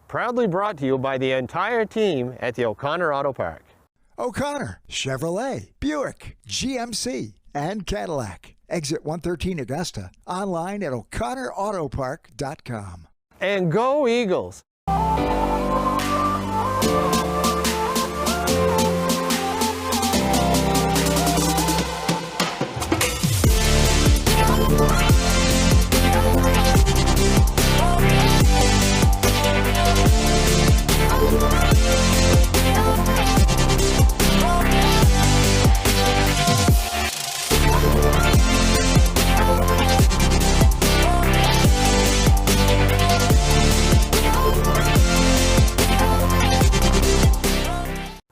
Proudly brought to you by the entire team at the O'Connor Auto Park. O'Connor, Chevrolet, Buick, GMC, and Cadillac. Exit 113 Augusta. Online at o'connorautopark.com. And go Eagles!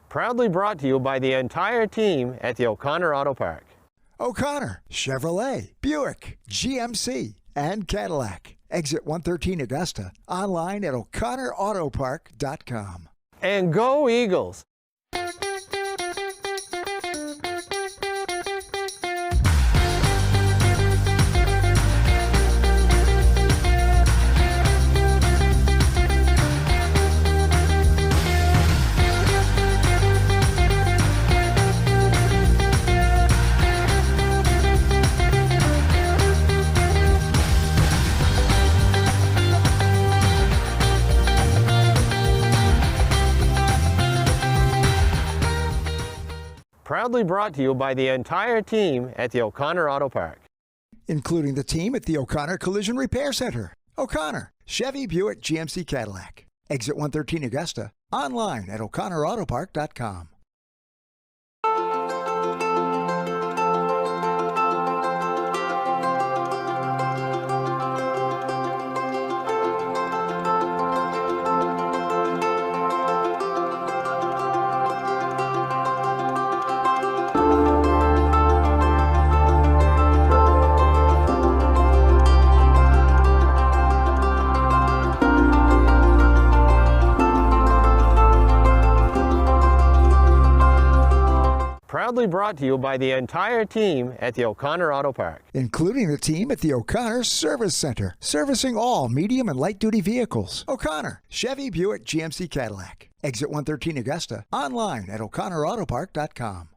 Proudly brought to you by the entire team at the O'Connor Auto Park. O'Connor, Chevrolet, Buick, GMC, and Cadillac. Exit 113 Augusta. Online at o'connorautopark.com. And go Eagles! Proudly brought to you by the entire team at the O'Connor Auto Park. Including the team at the O'Connor Collision Repair Center. O'Connor, Chevy, Buick, GMC, Cadillac. Exit 113 Augusta. Online at o'connorautopark.com. Proudly brought to you by the entire team at the O'Connor Auto Park. Including the team at the O'Connor Service Center, servicing all medium and light-duty vehicles. O'Connor, Chevy, Buick, GMC, Cadillac. Exit 113 Augusta. Online at o'connorautopark.com.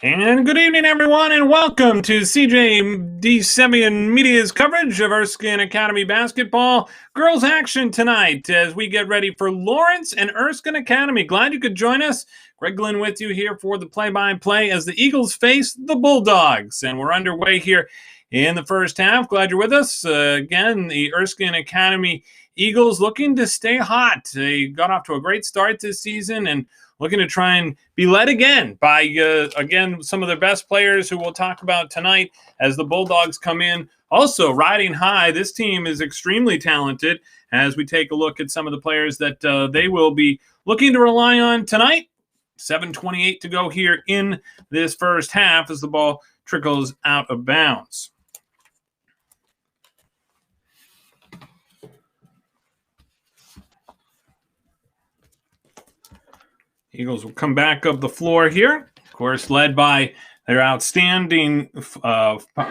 And good evening, everyone, and welcome to CJ D7 Media's coverage of Erskine Academy basketball. Girls action tonight as we get ready for Lawrence and Erskine Academy. Glad you could join us. Greg Glenn with you here for the play-by-play as the Eagles face the Bulldogs. And we're underway here in the first half. Glad you're with us. Again, the Erskine Academy Eagles looking to stay hot. They got off to a great start this season and looking to try and be led again by, again, some of their best players who we'll talk about tonight as the Bulldogs come in. Also, riding high, this team is extremely talented as we take a look at some of the players that they will be looking to rely on tonight. 7:28 to go here in this first half as the ball trickles out of bounds. Eagles will come back up the floor here. Of course, led by their outstanding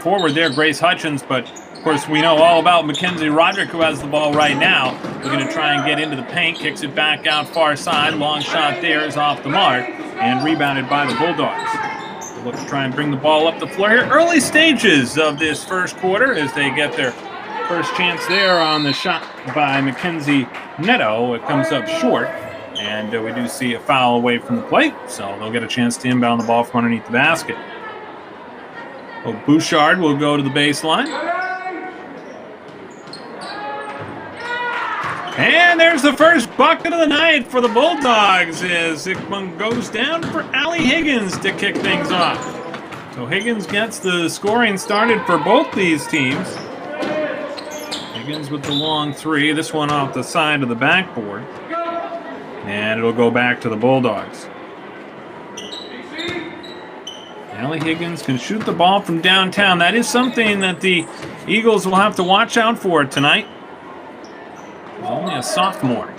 forward there, Grace Hutchins. But, of course, we know all about Mackenzie Roderick, who has the ball right now. We're going to try and get into the paint. Kicks it back out far side. Long shot there is off the mark and rebounded by the Bulldogs. We'll look to try and bring the ball up the floor here. Early stages of this first quarter as they get their first chance there on the shot by Mackenzie Neto. It comes up short. And we do see a foul away from the plate, so they'll get a chance to inbound the ball from underneath the basket. Well, Bouchard will go to the baseline. And there's the first bucket of the night for the Bulldogs as it goes down for Allie Higgins to kick things off. So Higgins gets the scoring started for both these teams. Higgins with the long three, this one off the side of the backboard. And it'll go back to the Bulldogs. Allie Higgins can shoot the ball from downtown. That is something that the Eagles will have to watch out for tonight. He's only a sophomore.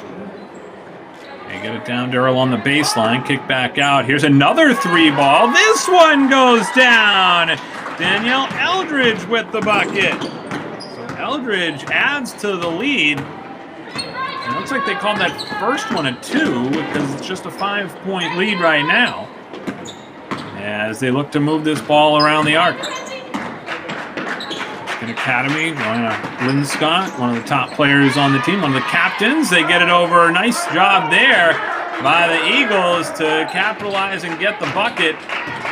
They get it down to Earl on the baseline. Kick back out. Here's another three ball. This one goes down. Danielle Eldridge with the bucket. So Eldridge adds to the lead. It looks like they called that first one a 2 because it's just a 5-point lead right now as they look to move this ball around the arc. Erskine Academy, Lynn Scott, one of the top players on the team, one of the captains. They get it over. Nice job there by the Eagles to capitalize and get the bucket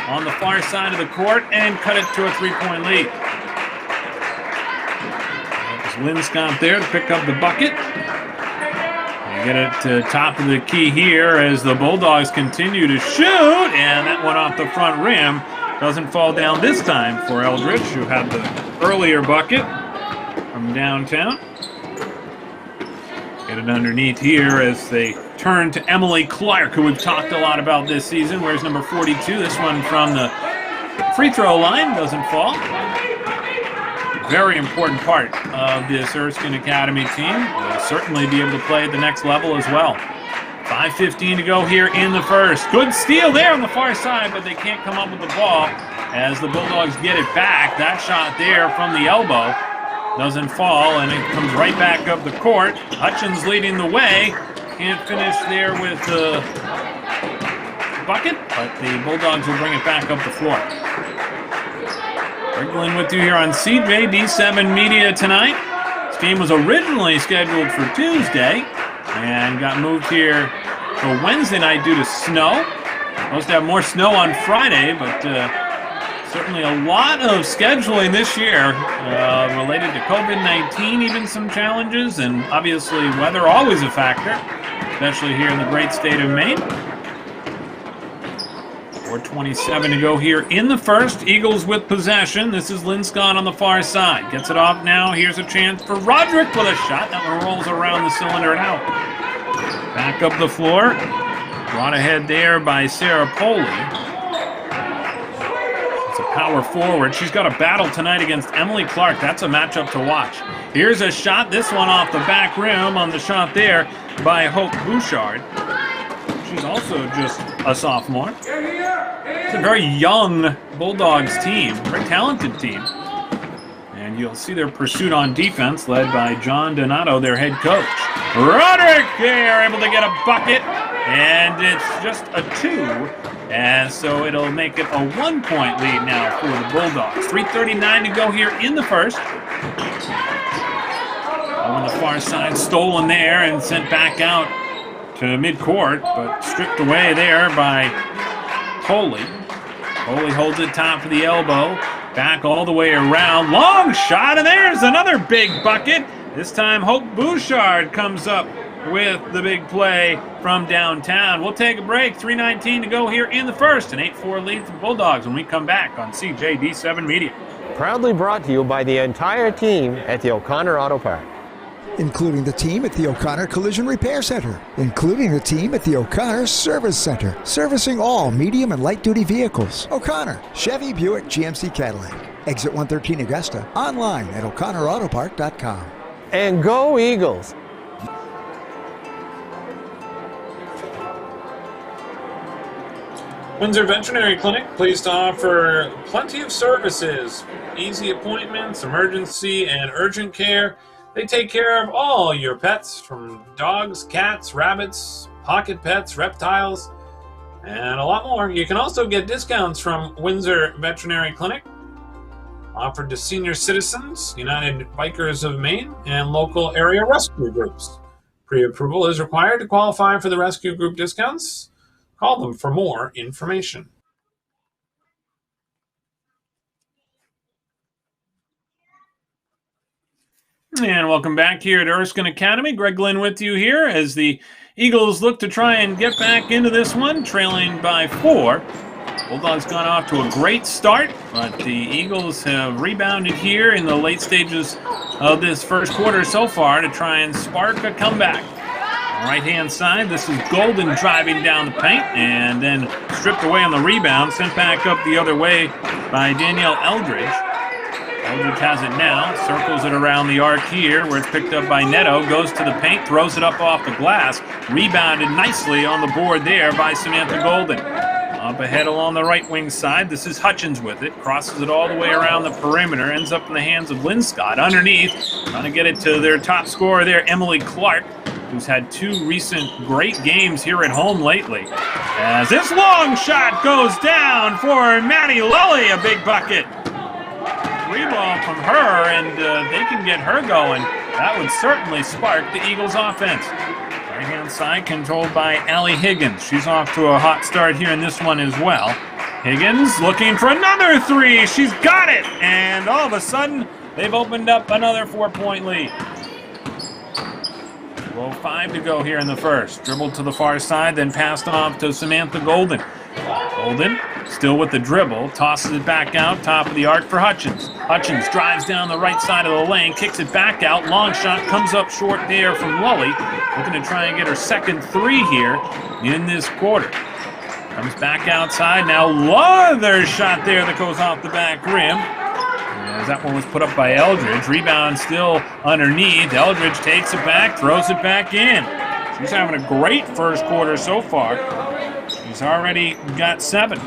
on the far side of the court and cut it to a 3-point lead. There's Lynn Scott there to pick up the bucket. Get it to top of the key here as the Bulldogs continue to shoot, and that one off the front rim. Doesn't fall down this time for Eldridge, who had the earlier bucket from downtown. Get it underneath here as they turn to Emily Clark, who we've talked a lot about this season. Where's number 42? This one from the free throw line doesn't fall. Very important part of this Erskine Academy team. Will certainly be able to play at the next level as well. 5:15 to go here in the first. Good steal there on the far side, but they can't come up with the ball as the Bulldogs get it back. That shot there from the elbow doesn't fall, and it comes right back up the court. Hutchins leading the way. Can't finish there with the bucket, but the Bulldogs will bring it back up the floor. Greg Glenn with you here on CJ D7 Media tonight. This game was originally scheduled for Tuesday and got moved here for Wednesday night due to snow. Supposed to have more snow on Friday, but certainly a lot of scheduling this year related to COVID-19, even some challenges, and obviously weather always a factor, especially here in the great state of Maine. 4:27 to go here in the first. Eagles with possession. This is Lynn Scott on the far side. Gets it off now. Here's a chance for Roderick with a shot. That one rolls around the cylinder and out. Back up the floor. Brought ahead there by Sarah Poley. It's a power forward. She's got a battle tonight against Emily Clark. That's a matchup to watch. Here's a shot. This one off the back rim on the shot there by Hope Bouchard. She's also just a sophomore. It's a very young Bulldogs team, very talented team. And you'll see their pursuit on defense led by John Donato, their head coach. Roderick, they are able to get a bucket, and it's just a 2 And so it'll make it a 1-point lead now for the Bulldogs. 3:39 to go here in the first. On the far side, stolen there and sent back out to midcourt, but stripped away there by Coley. Coley holds it top of the elbow, back all the way around. Long shot, and there's another big bucket. This time, Hope Bouchard comes up with the big play from downtown. We'll take a break. 3:19 to go here in the first. An 8-4 lead for the Bulldogs when we come back on CJD7 Media. Proudly brought to you by the entire team at the O'Connor Auto Park. Including the team at the O'Connor Collision Repair Center. Including the team at the O'Connor Service Center. Servicing all medium and light duty vehicles. O'Connor, Chevy, Buick, GMC, Cadillac. Exit 113 Augusta. Online at o'connorautopark.com. And go Eagles! Windsor Veterinary Clinic, pleased to offer plenty of services. Easy appointments, emergency and urgent care. They take care of all your pets, from dogs, cats, rabbits, pocket pets, reptiles, and a lot more. You can also get discounts from Windsor Veterinary Clinic, offered to senior citizens, United Bikers of Maine, and local area rescue groups. Pre-approval is required to qualify for the rescue group discounts. Call them for more information. And welcome back here at Erskine Academy. Greg Glenn with you here as the Eagles look to try and get back into this one, trailing by 4. Bulldogs gone off to a great start, but the Eagles have rebounded here in the late stages of this first quarter so far to try and spark a comeback. Right-hand side, this is Golden driving down the paint and then stripped away on the rebound, sent back up the other way by Danielle Eldridge. Eldridge has it now, circles it around the arc here where it's picked up by Neto, goes to the paint, throws it up off the glass, rebounded nicely on the board there by Samantha Golden. Up ahead along the right wing side, this is Hutchins with it, crosses it all the way around the perimeter, ends up in the hands of Lynn Scott. Underneath, trying to get it to their top scorer there, Emily Clark, who's had 2 recent great games here at home lately. As this long shot goes down for Maddie Lully, a big bucket. 3-ball from her, and they can get her going. That would certainly spark the Eagles' offense. Right-hand side controlled by Allie Higgins. She's off to a hot start here in this one as well. Higgins looking for another 3. She's got it! And all of a sudden, they've opened up another 4-point lead. 2:05 to go here in the first. Dribbled to the far side, then passed off to Samantha Golden. Golden, still with the dribble, tosses it back out, top of the arc for Hutchins. Hutchins drives down the right side of the lane, kicks it back out, long shot comes up short there from Lully. Looking to try and get her second 3 here in this quarter. Comes back outside, now another shot there that goes off the back rim. As that one was put up by Eldridge. Rebound still underneath. Eldridge takes it back, throws it back in. She's having a great first quarter so far. She's already got 7.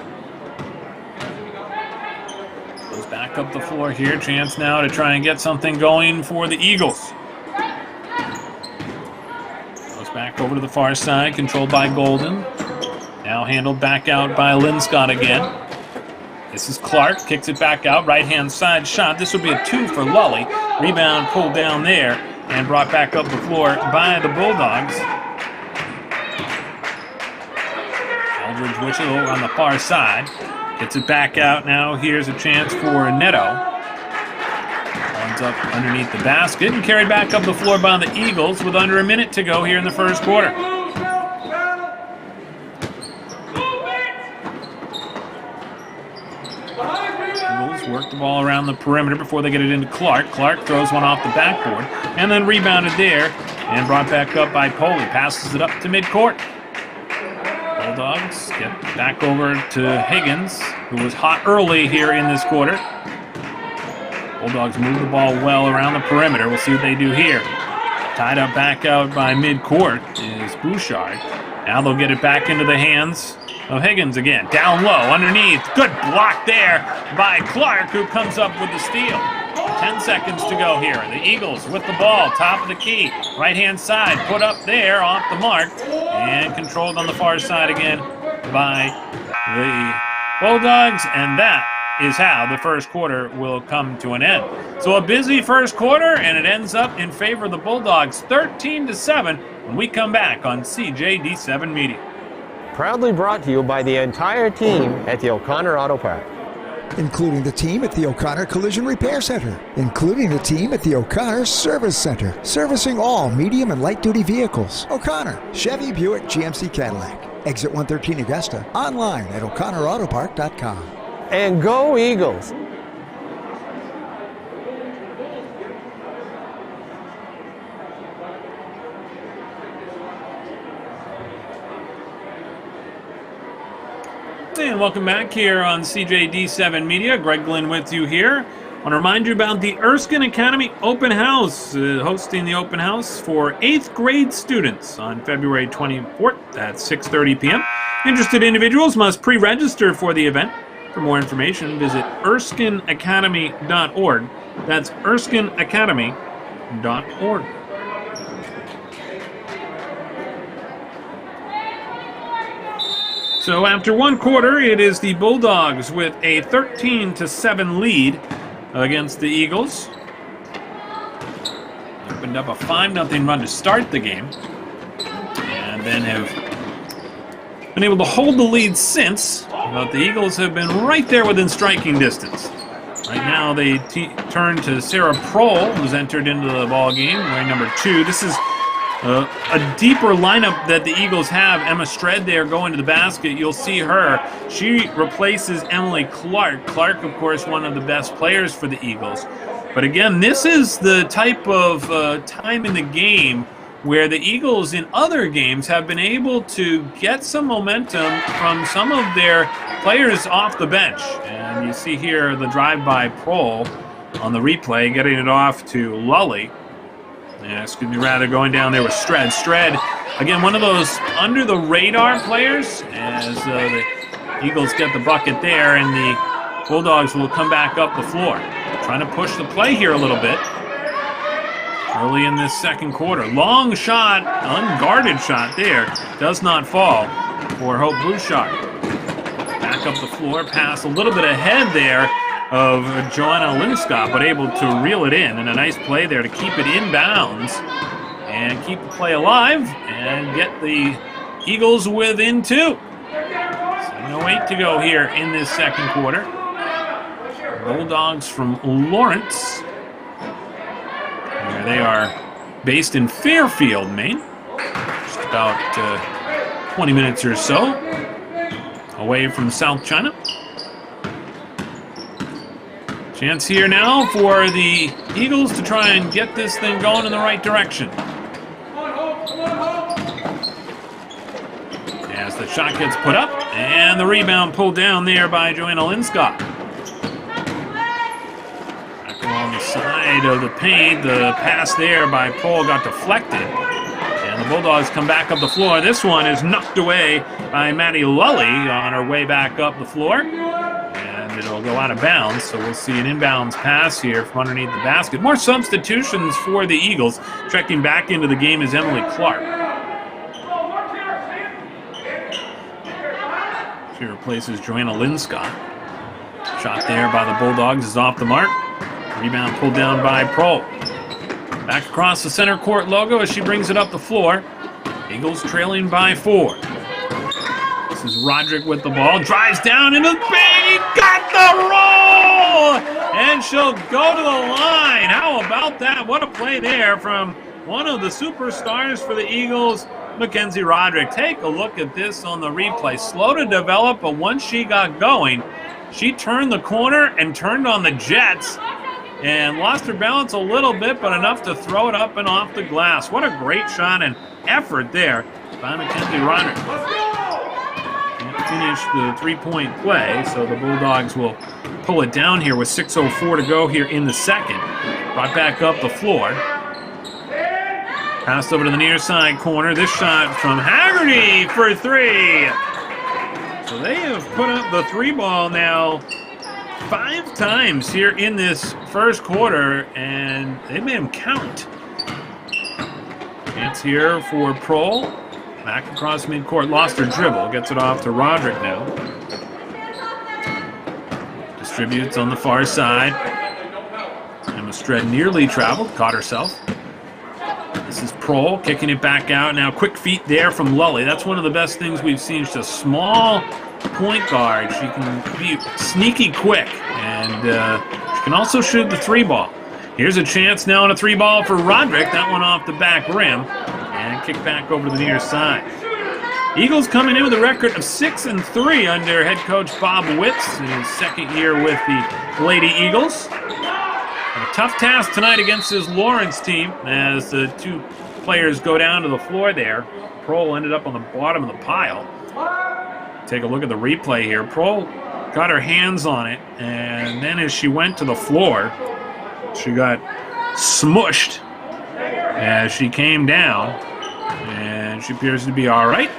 Goes back up the floor here. Chance now to try and get something going for the Eagles. Goes back over to the far side, controlled by Golden. Now handled back out by Lynn Scott again. This is Clark, kicks it back out, right-hand side shot. This will be a 2 for Lully. Rebound pulled down there and brought back up the floor by the Bulldogs. Eldridge Whistle on the far side. Gets it back out now. Here's a chance for Neto. Runs up underneath the basket and carried back up the floor by the Eagles with under a minute to go here in the first quarter. Work the ball around the perimeter before they get it into Clark. Clark throws one off the backboard and then rebounded there and brought back up by Poley. Passes it up to midcourt. Bulldogs get back over to Higgins, who was hot early here in this quarter. Bulldogs move the ball well around the perimeter. We'll see what they do here. Tied up back out by midcourt is Bouchard. Now they'll get it back into the hands of Higgins again. Down low, underneath. Good block there by Clark, who comes up with the steal. 10 seconds to go here. The Eagles with the ball, top of the key. Right-hand side, put up there, off the mark. And controlled on the far side again by the Bulldogs, and that is how the first quarter will come to an end. So a busy first quarter, and it ends up in favor of the Bulldogs 13-7 when we come back on CJD7 Media. Proudly brought to you by the entire team at the O'Connor Auto Park. Including the team at the O'Connor Collision Repair Center. Including the team at the O'Connor Service Center. Servicing all medium and light duty vehicles. O'Connor, Chevy, Buick, GMC, Cadillac. Exit 113 Augusta. Online at o'connorautopark.com. And go Eagles! And welcome back here on CJD7 Media. Greg Glenn with you here. I want to remind you about the Erskine Academy Open House, hosting the open house for 8th grade students on February 24th at 6:30 p.m. Interested individuals must pre-register for the event. For more information, visit erskineacademy.org. That's erskineacademy.org. So after one quarter, it is the Bulldogs with a 13-7 lead against the Eagles. Opened up a 5-0 run to start the game, and then have been able to hold the lead since, but the Eagles have been right there within striking distance. Right now they turn to Sarah Prohl, who's entered into the ball game, wearing number 2. This is a deeper lineup that the Eagles have. Emma Stred there going to the basket. You'll see her. She replaces Emily Clark. Clark, of course, one of the best players for the Eagles. But again, this is the type of time in the game where the Eagles in other games have been able to get some momentum from some of their players off the bench. And you see here the drive by Prohl on the replay, getting it off to Lully. Going down there with Stred. Stred, again, one of those under-the-radar players, as the Eagles get the bucket there, and the Bulldogs will come back up the floor. Trying to push the play here a little bit early in this second quarter. Long shot, unguarded shot there. Does not fall for Hope Bouchard. Back up the floor, pass a little bit ahead there of Joanna Linscott, but able to reel it in. And a nice play there to keep it inbounds and keep the play alive and get the Eagles within 2. 7:08 to go here in this second quarter. Bulldogs from Lawrence, where they are based in Fairfield, Maine. Just about 20 minutes or so away from South China. Chance here now for the Eagles to try and get this thing going in the right direction. As the shot gets put up, and the rebound pulled down there by Joanna Linscott. Back along the side of the paint, the pass there by Prohl got deflected. And the Bulldogs come back up the floor. This one is knocked away by Maddie Lully on her way back up the floor. It'll go out of bounds, so we'll see an inbounds pass here from underneath the basket. More substitutions for the Eagles. Checking back into the game is Emily Clark. She replaces Joanna Linscott. Shot there by the Bulldogs is off the mark. Rebound pulled down by Prohl. Back across the center court logo as she brings it up the floor. Eagles trailing by 4. This is Roderick with the ball. Drives down into the paint. Got the roll! And she'll go to the line. How about that? What a play there from one of the superstars for the Eagles, Mackenzie Roderick. Take a look at this on the replay. Slow to develop, but once she got going, she turned the corner and turned on the Jets and lost her balance a little bit, but enough to throw it up and off the glass. What a great shot and effort there by Mackenzie Roderick. Finish the three-point play, so the Bulldogs will pull it down here with 6:04 to go here in the second. Brought back up the floor. Passed over to the near side corner. This shot from Haggerty for 3. So they have put up the 3 ball now 5 times here in this first quarter, and they made them count. Chance here for Prohl. Back across midcourt, lost her dribble, gets it off to Roderick now. Distributes on the far side. Emma Stred nearly traveled, caught herself. This is Prohl kicking it back out. Now quick feet there from Lully. That's one of the best things we've seen. She's a small point guard. She can be sneaky quick, and she can also shoot the three ball. Here's a chance now on a three ball for Roderick. That one off the back rim, and kick back over to the near side. Eagles coming in with a record of 6-3 under head coach Bob Witz in his second year with the Lady Eagles. A tough task tonight against this Lawrence team as the two players go down to the floor there. Prohl ended up on the bottom of the pile. Take a look at the replay here. Prohl got her hands on it, and then as she went to the floor, she got smushed as she came down, and she appears to be all right.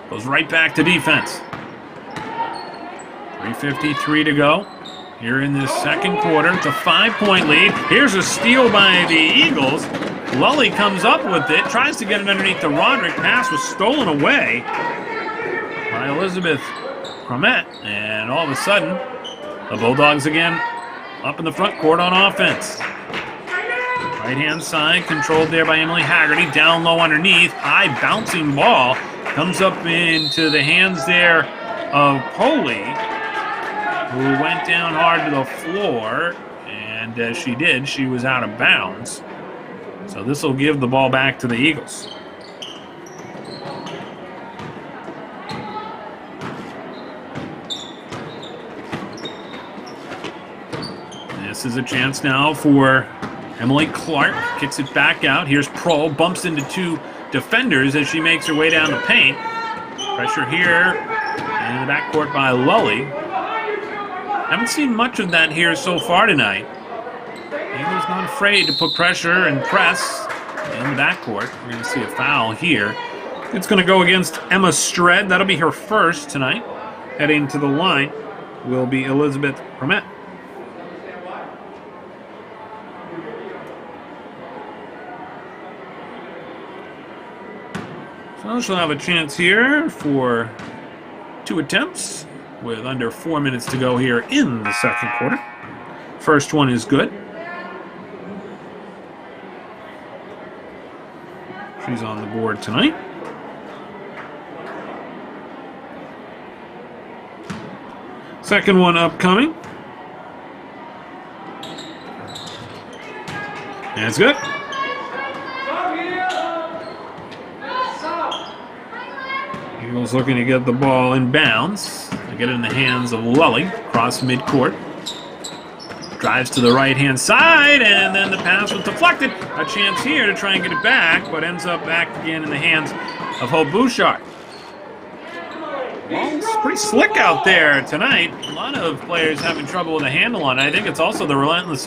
Goes right back to defense. 3:53 to go here in this second quarter. It's a 5-point lead. Here's a steal by the Eagles. Lully comes up with it, tries to get it underneath the Roderick. Pass was stolen away by Elizabeth Cromet, and all of a sudden, the Bulldogs again up in the front court on offense. Right-hand side, controlled there by Emily Haggerty. Down low underneath, high bouncing ball. Comes up into the hands there of Poley, who went down hard to the floor, and as she did, she was out of bounds. So this will give the ball back to the Eagles. This is a chance now for Emily Clark. Kicks it back out. Here's Prohl, bumps into two defenders as she makes her way down the paint. Pressure here in the backcourt by Lully. Haven't seen much of that here so far tonight. Eagles not afraid to put pressure and press in the backcourt. We're going to see a foul here. It's going to go against Emma Stred. That'll be her first tonight. Heading to the line will be Elizabeth Cromet. So she'll have a chance here for 2 attempts with under 4 minutes to go here in the second quarter. First one is good. She's on the board tonight. Second one upcoming. And it's good. Eagles looking to get the ball in bounds. They get it in the hands of Lully, across midcourt. Drives to the right-hand side, and then the pass was deflected. A chance here to try and get it back, but ends up back again in the hands of Hope Bouchard. Well, it's pretty slick out there tonight. A lot of players having trouble with a handle on it. I think it's also the relentless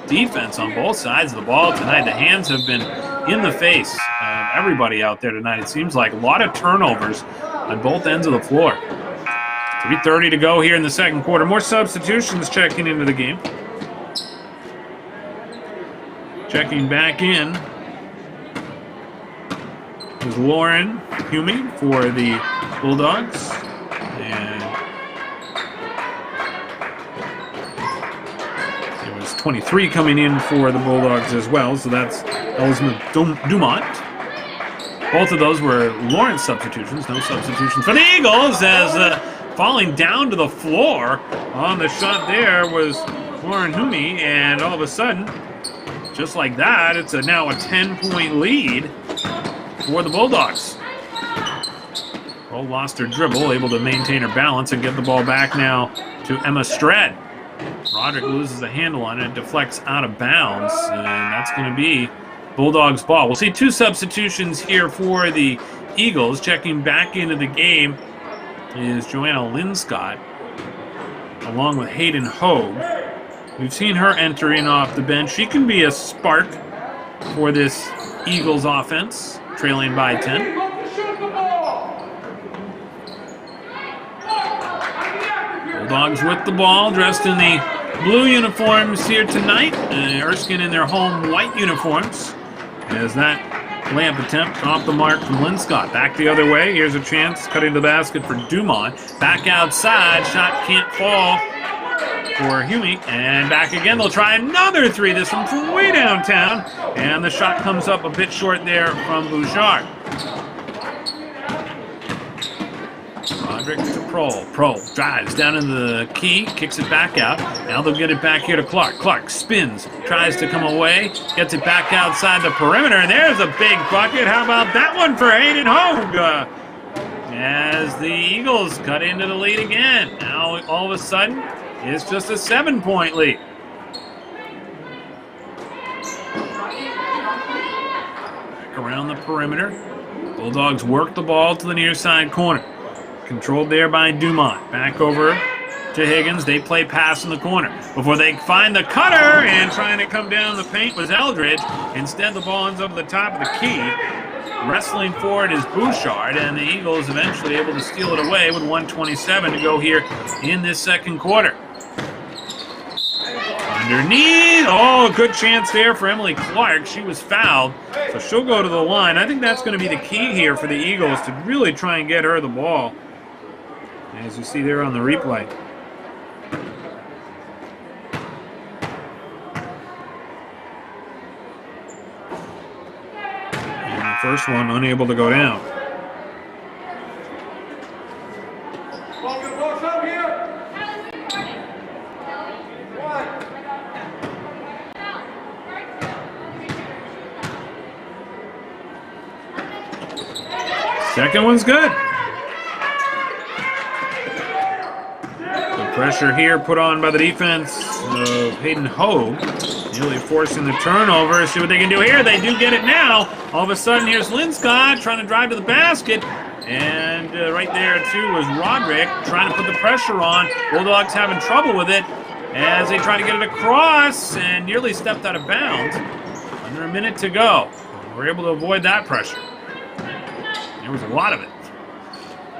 defense on both sides of the ball tonight. The hands have been in the face of everybody out there tonight. It seems like a lot of turnovers on both ends of the floor. 3:30 to go here in the second quarter. More substitutions checking into the game. Checking back in is Lauren Hume for the Bulldogs. And there was 23 coming in for the Bulldogs as well, so that's Elizabeth Dumont. Both of those were Lawrence substitutions, no substitutions for the Eagles, as falling down to the floor on the shot there was Lauren Hume, and all of a sudden, just like that, it's now a 10-point lead for the Bulldogs. Prohl lost her dribble, able to maintain her balance and get the ball back now to Emma Stred. Roderick loses the handle on it, deflects out of bounds, and that's going to be Bulldogs ball. We'll see 2 substitutions here for the Eagles. Checking back into the game is Joanna Linscott, along with Hayden Hogue. We've seen her enter in off the bench. She can be a spark for this Eagles offense, trailing by 10. Bulldogs with the ball, dressed in the blue uniforms here tonight. Erskine in their home white uniforms. As that layup attempt off the mark from Linscott. Back the other way. Here's a chance, cutting the basket for Dumont. Back outside, shot can't fall. for Huey, and back again. They'll try another three, this one from way downtown, and the shot comes up a bit short there from Bouchard. Roderick to Prohl. Prohl drives down in the key, kicks it back out. Now they'll get it back here to Clark. Clark spins, tries to come away, gets it back outside the perimeter, and there's a big bucket. How about that one for Hayden Hogue? As the Eagles cut into the lead again. Now all of a sudden, it's just a 7-point lead. Back around the perimeter. Bulldogs work the ball to the near side corner. Controlled there by Dumont. Back over to Higgins. They play pass in the corner. Before they find the cutter, and trying to come down the paint was Eldridge. Instead, the ball ends up at the top of the key. Wrestling forward is Bouchard, and the Eagles eventually able to steal it away with 1:27 to go here in this second quarter. Underneath. Oh, good chance there for Emily Clark. She was fouled, so she'll go to the line. I think that's going to be the key here for the Eagles to really try and get her the ball, as you see there on the replay. And the first one unable to go down. Second one's good. The pressure here put on by the defense of Hayden Hogue. Nearly forcing the turnover. See what they can do here. They do get it now. All of a sudden, here's Linscott trying to drive to the basket. And right there, too, was Roderick trying to put the pressure on. Bulldogs having trouble with it as they try to get it across and nearly stepped out of bounds. Under a minute to go. We're able to avoid that pressure. There was a lot of it.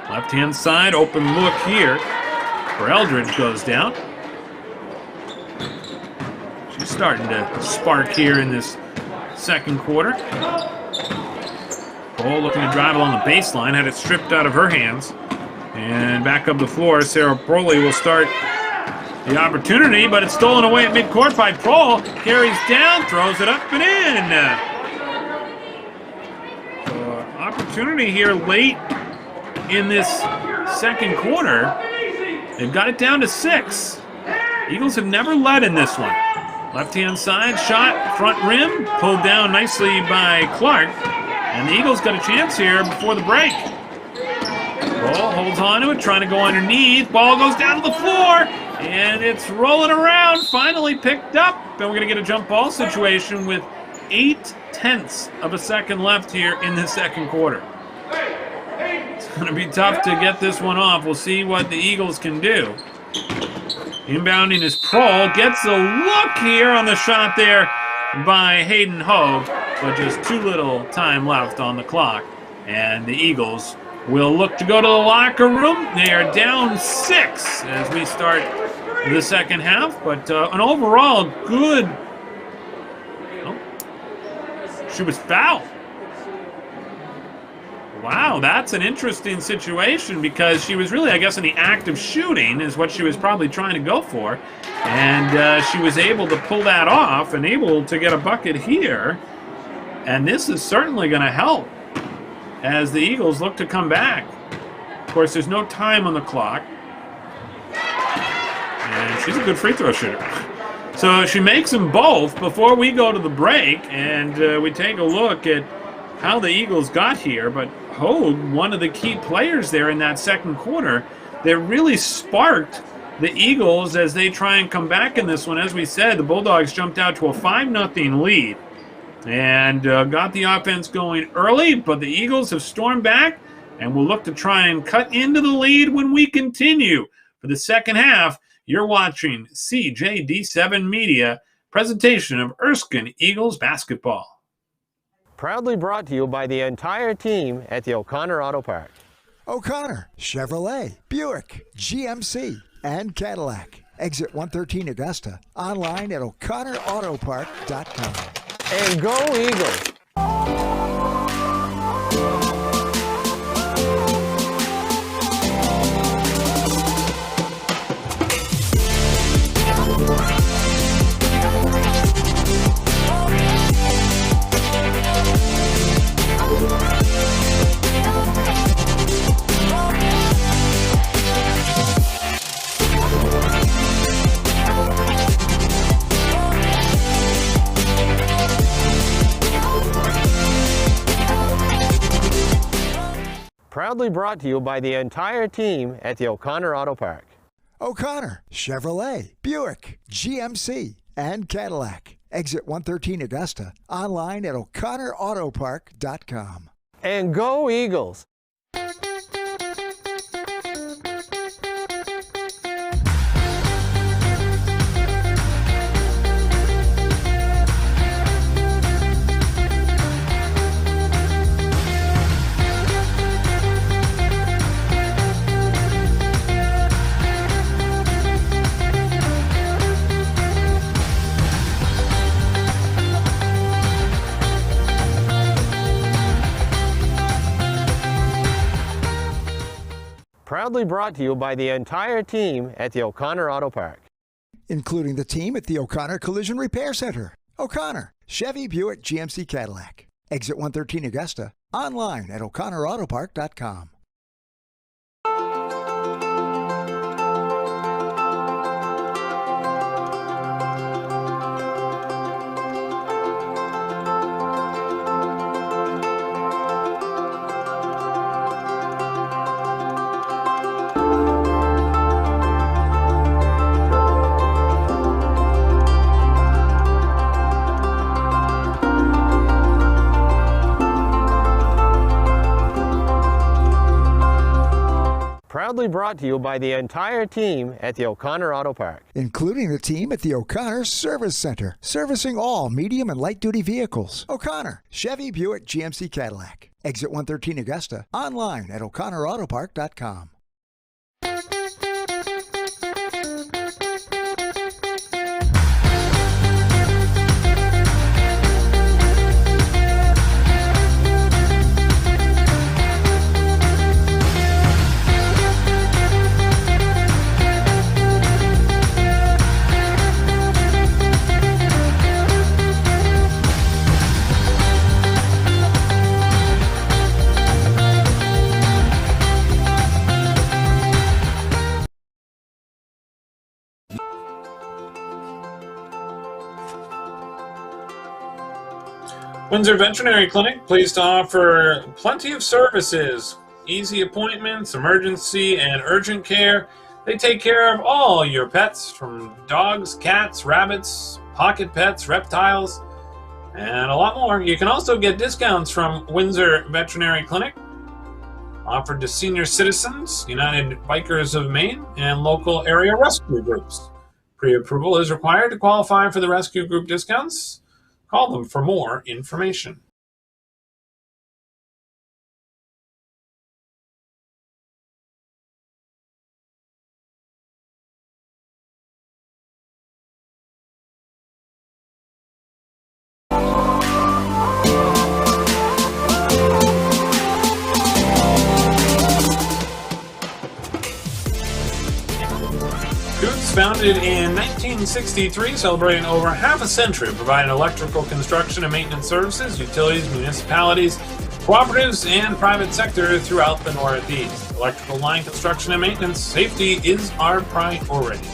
Left-hand side, open look here for Eldridge goes down. She's starting to spark here in this second quarter. Cole looking to drive along the baseline, had it stripped out of her hands. And back up the floor, Sarah Proley will start the opportunity, but it's stolen away at midcourt by Prohl. Carries down, throws it up and in. Opportunity here late in this second quarter. They've got it down to 6. Eagles have never led in this one. Left-hand side, shot, front rim, pulled down nicely by Clark. And the Eagles got a chance here before the break. Ball holds on to it, trying to go underneath. Ball goes down to the floor, and it's rolling around, finally picked up. And we're going to get a jump ball situation with 0.8 of a second left here in the second quarter. It's going to be tough to get this one off. We'll see what the Eagles can do. Inbounding is Prohl. Gets a look here on the shot there by Hayden Hogue, but just too little time left on the clock. And the Eagles will look to go to the locker room. They are down 6 as we start the second half, but an overall good. She was fouled. Wow, that's an interesting situation because she was really, I guess, in the act of shooting is what she was probably trying to go for. And she was able to pull that off and able to get a bucket here. And this is certainly going to help as the Eagles look to come back. Of course, there's no time on the clock. And she's a good free throw shooter. So she makes them both before we go to the break, and we take a look at how the Eagles got here. But Hogue, one of the key players there in that second quarter, that really sparked the Eagles as they try and come back in this one. As we said, the Bulldogs jumped out to a 5-0 lead and got the offense going early, but the Eagles have stormed back and will look to try and cut into the lead when we continue. For the second half, you're watching CJD7 Media, presentation of Erskine Eagles basketball. Proudly brought to you by the entire team at the O'Connor Auto Park. O'Connor, Chevrolet, Buick, GMC, and Cadillac. Exit 113 Augusta. Online at o'connorautopark.com. And go Eagles! Proudly brought to you by the entire team at the O'Connor Auto Park. O'Connor, Chevrolet, Buick, GMC, and Cadillac. Exit 113 Augusta. Online at o'connorautopark.com. And go Eagles! Proudly brought to you by the entire team at the O'Connor Auto Park. Including the team at the O'Connor Collision Repair Center. O'Connor, Chevy, Buick, GMC, Cadillac. Exit 113 Augusta. Online at o'connorautopark.com. Proudly brought to you by the entire team at the O'Connor Auto Park. Including the team at the O'Connor Service Center. Servicing all medium and light duty vehicles. O'Connor, Chevy, Buick, GMC, Cadillac. Exit 113 Augusta. Online at o'connorautopark.com. Windsor Veterinary Clinic, pleased to offer plenty of services, easy appointments, emergency and urgent care. They take care of all your pets, from dogs, cats, rabbits, pocket pets, reptiles, and a lot more. You can also get discounts from Windsor Veterinary Clinic, offered to senior citizens, United Bikers of Maine, and local area rescue groups. Pre-approval is required to qualify for the rescue group discounts. Call them for more information. Founded in 1963, celebrating over half a century, providing electrical construction and maintenance services, utilities, municipalities, cooperatives, and private sector throughout the Northeast. Electrical line construction and maintenance, safety is our priority.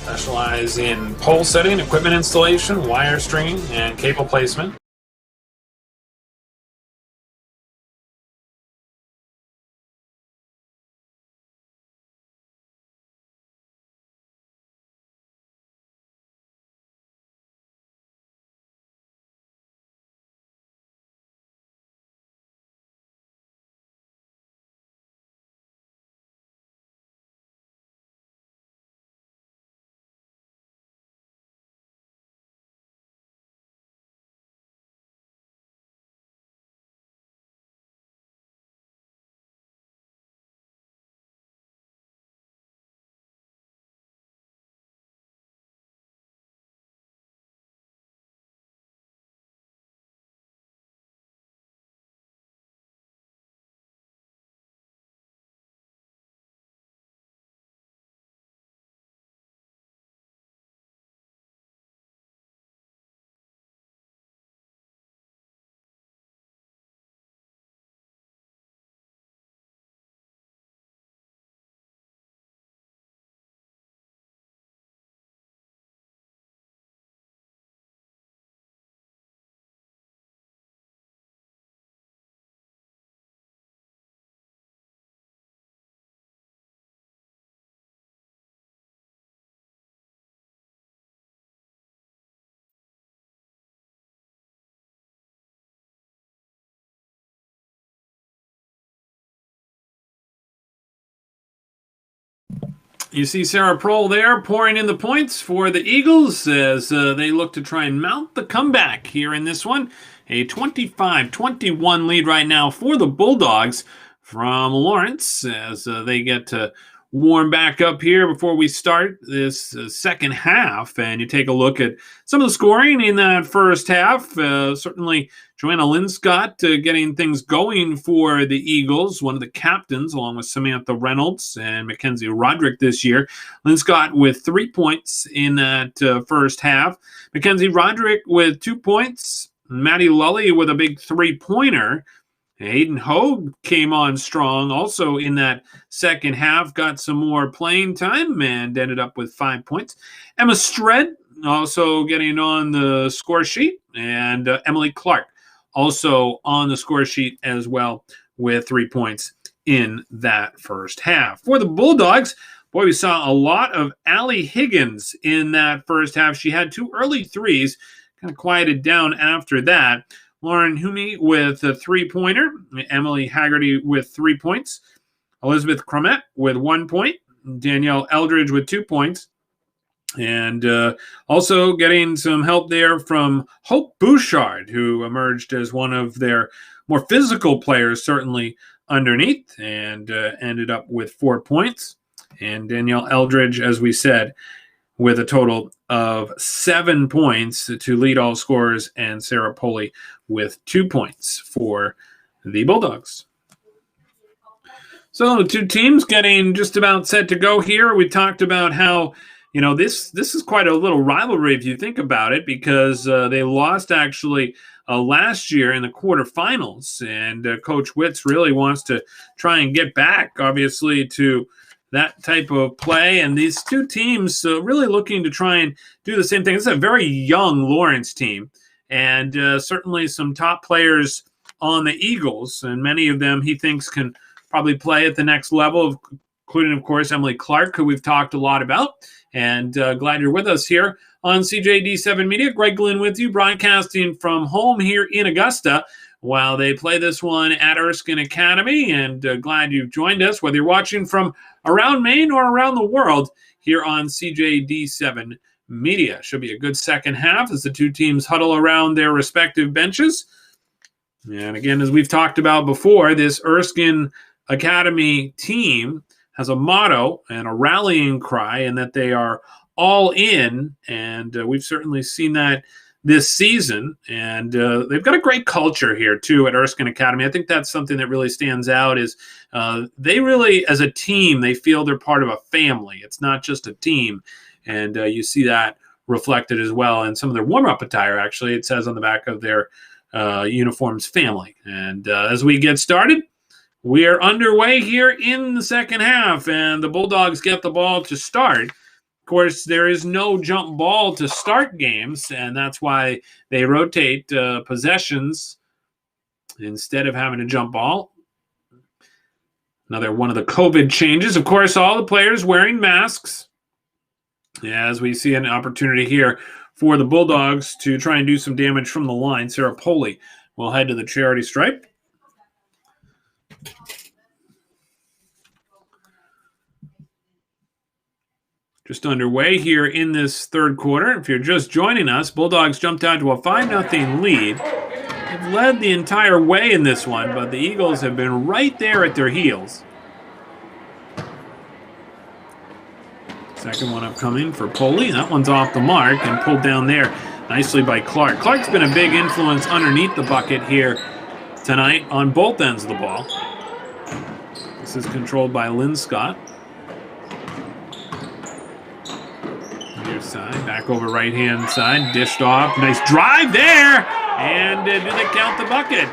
Specialize in pole setting, equipment installation, wire stringing, and cable placement. You see Sarah Prohl there pouring in the points for the Eagles as they look to try and mount the comeback here in this one. A 25-21 lead right now for the Bulldogs from Lawrence as they get to warm back up here before we start this second half. And you take a look at some of the scoring in that first half. Certainly Joanna Linscott getting things going for the Eagles, one of the captains, along with Samantha Reynolds and Mackenzie Roderick this year. Linscott with 3 points in that first half. Mackenzie Roderick with 2 points. Maddie Lully with a big three-pointer. Hayden Hogue came on strong also in that second half, got some more playing time and ended up with 5 points. Emma Stred also getting on the score sheet, and Emily Clark also on the score sheet as well with 3 points in that first half. For the Bulldogs, boy, we saw a lot of Allie Higgins in that first half. She had 2 early threes, kind of quieted down after that. Lauren Humey with a three-pointer. Emily Haggerty with 3 points. Elizabeth Cromet with 1 point. Danielle Eldridge with 2 points. And also getting some help there from Hope Bouchard, who emerged as one of their more physical players, certainly underneath, and ended up with 4 points. And Danielle Eldridge, as we said, with a total of 7 points to lead all scorers, and Sarah Poley with 2 points for the Bulldogs. So the two teams getting just about set to go here. We talked about how, this is quite a little rivalry if you think about it, because they lost actually last year in the quarterfinals, and Coach Witz really wants to try and get back, obviously, to that type of play. And these two teams really looking to try and do the same thing. This is a very young Lawrence team, and certainly some top players on the Eagles, and many of them he thinks can probably play at the next level, including, of course, Emily Clark, who we've talked a lot about. And glad you're with us here on CJD7 Media. Greg Glynn with you, broadcasting from home here in Augusta while they play this one at Erskine Academy. And glad you've joined us, whether you're watching from around Maine or around the world, here on CJD7 Media. Should be a good second half as the two teams huddle around their respective benches. And again, as we've talked about before, this Erskine Academy team has a motto and a rallying cry, and that they are all in. And we've certainly seen that this season. And they've got a great culture here, too, at Erskine Academy. I think that's something that really stands out is they really, as a team, they feel they're part of a family. It's not just a team. And you see that reflected as well in some of their warm-up attire, actually. It says on the back of their uniforms, family. And as we get started, we are underway here in the second half, and the Bulldogs get the ball to start. Of course, there is no jump ball to start games, and that's why they rotate possessions instead of having a jump ball. Another one of the COVID changes. Of course, all the players wearing masks, as we see an opportunity here for the Bulldogs to try and do some damage from the line. Sarah Poley will head to the charity stripe. Just underway here in this third quarter. If you're just joining us, Bulldogs jumped out to a 5-0 lead. They've led the entire way in this one, but the Eagles have been right there at their heels. Second one upcoming for Poley. That one's off the mark and pulled down there nicely by Clark. Clark's been a big influence underneath the bucket here tonight on both ends of the ball. This is controlled by Linscott. Near side, back over right-hand side, dished off. Nice drive there, and did they count the bucket?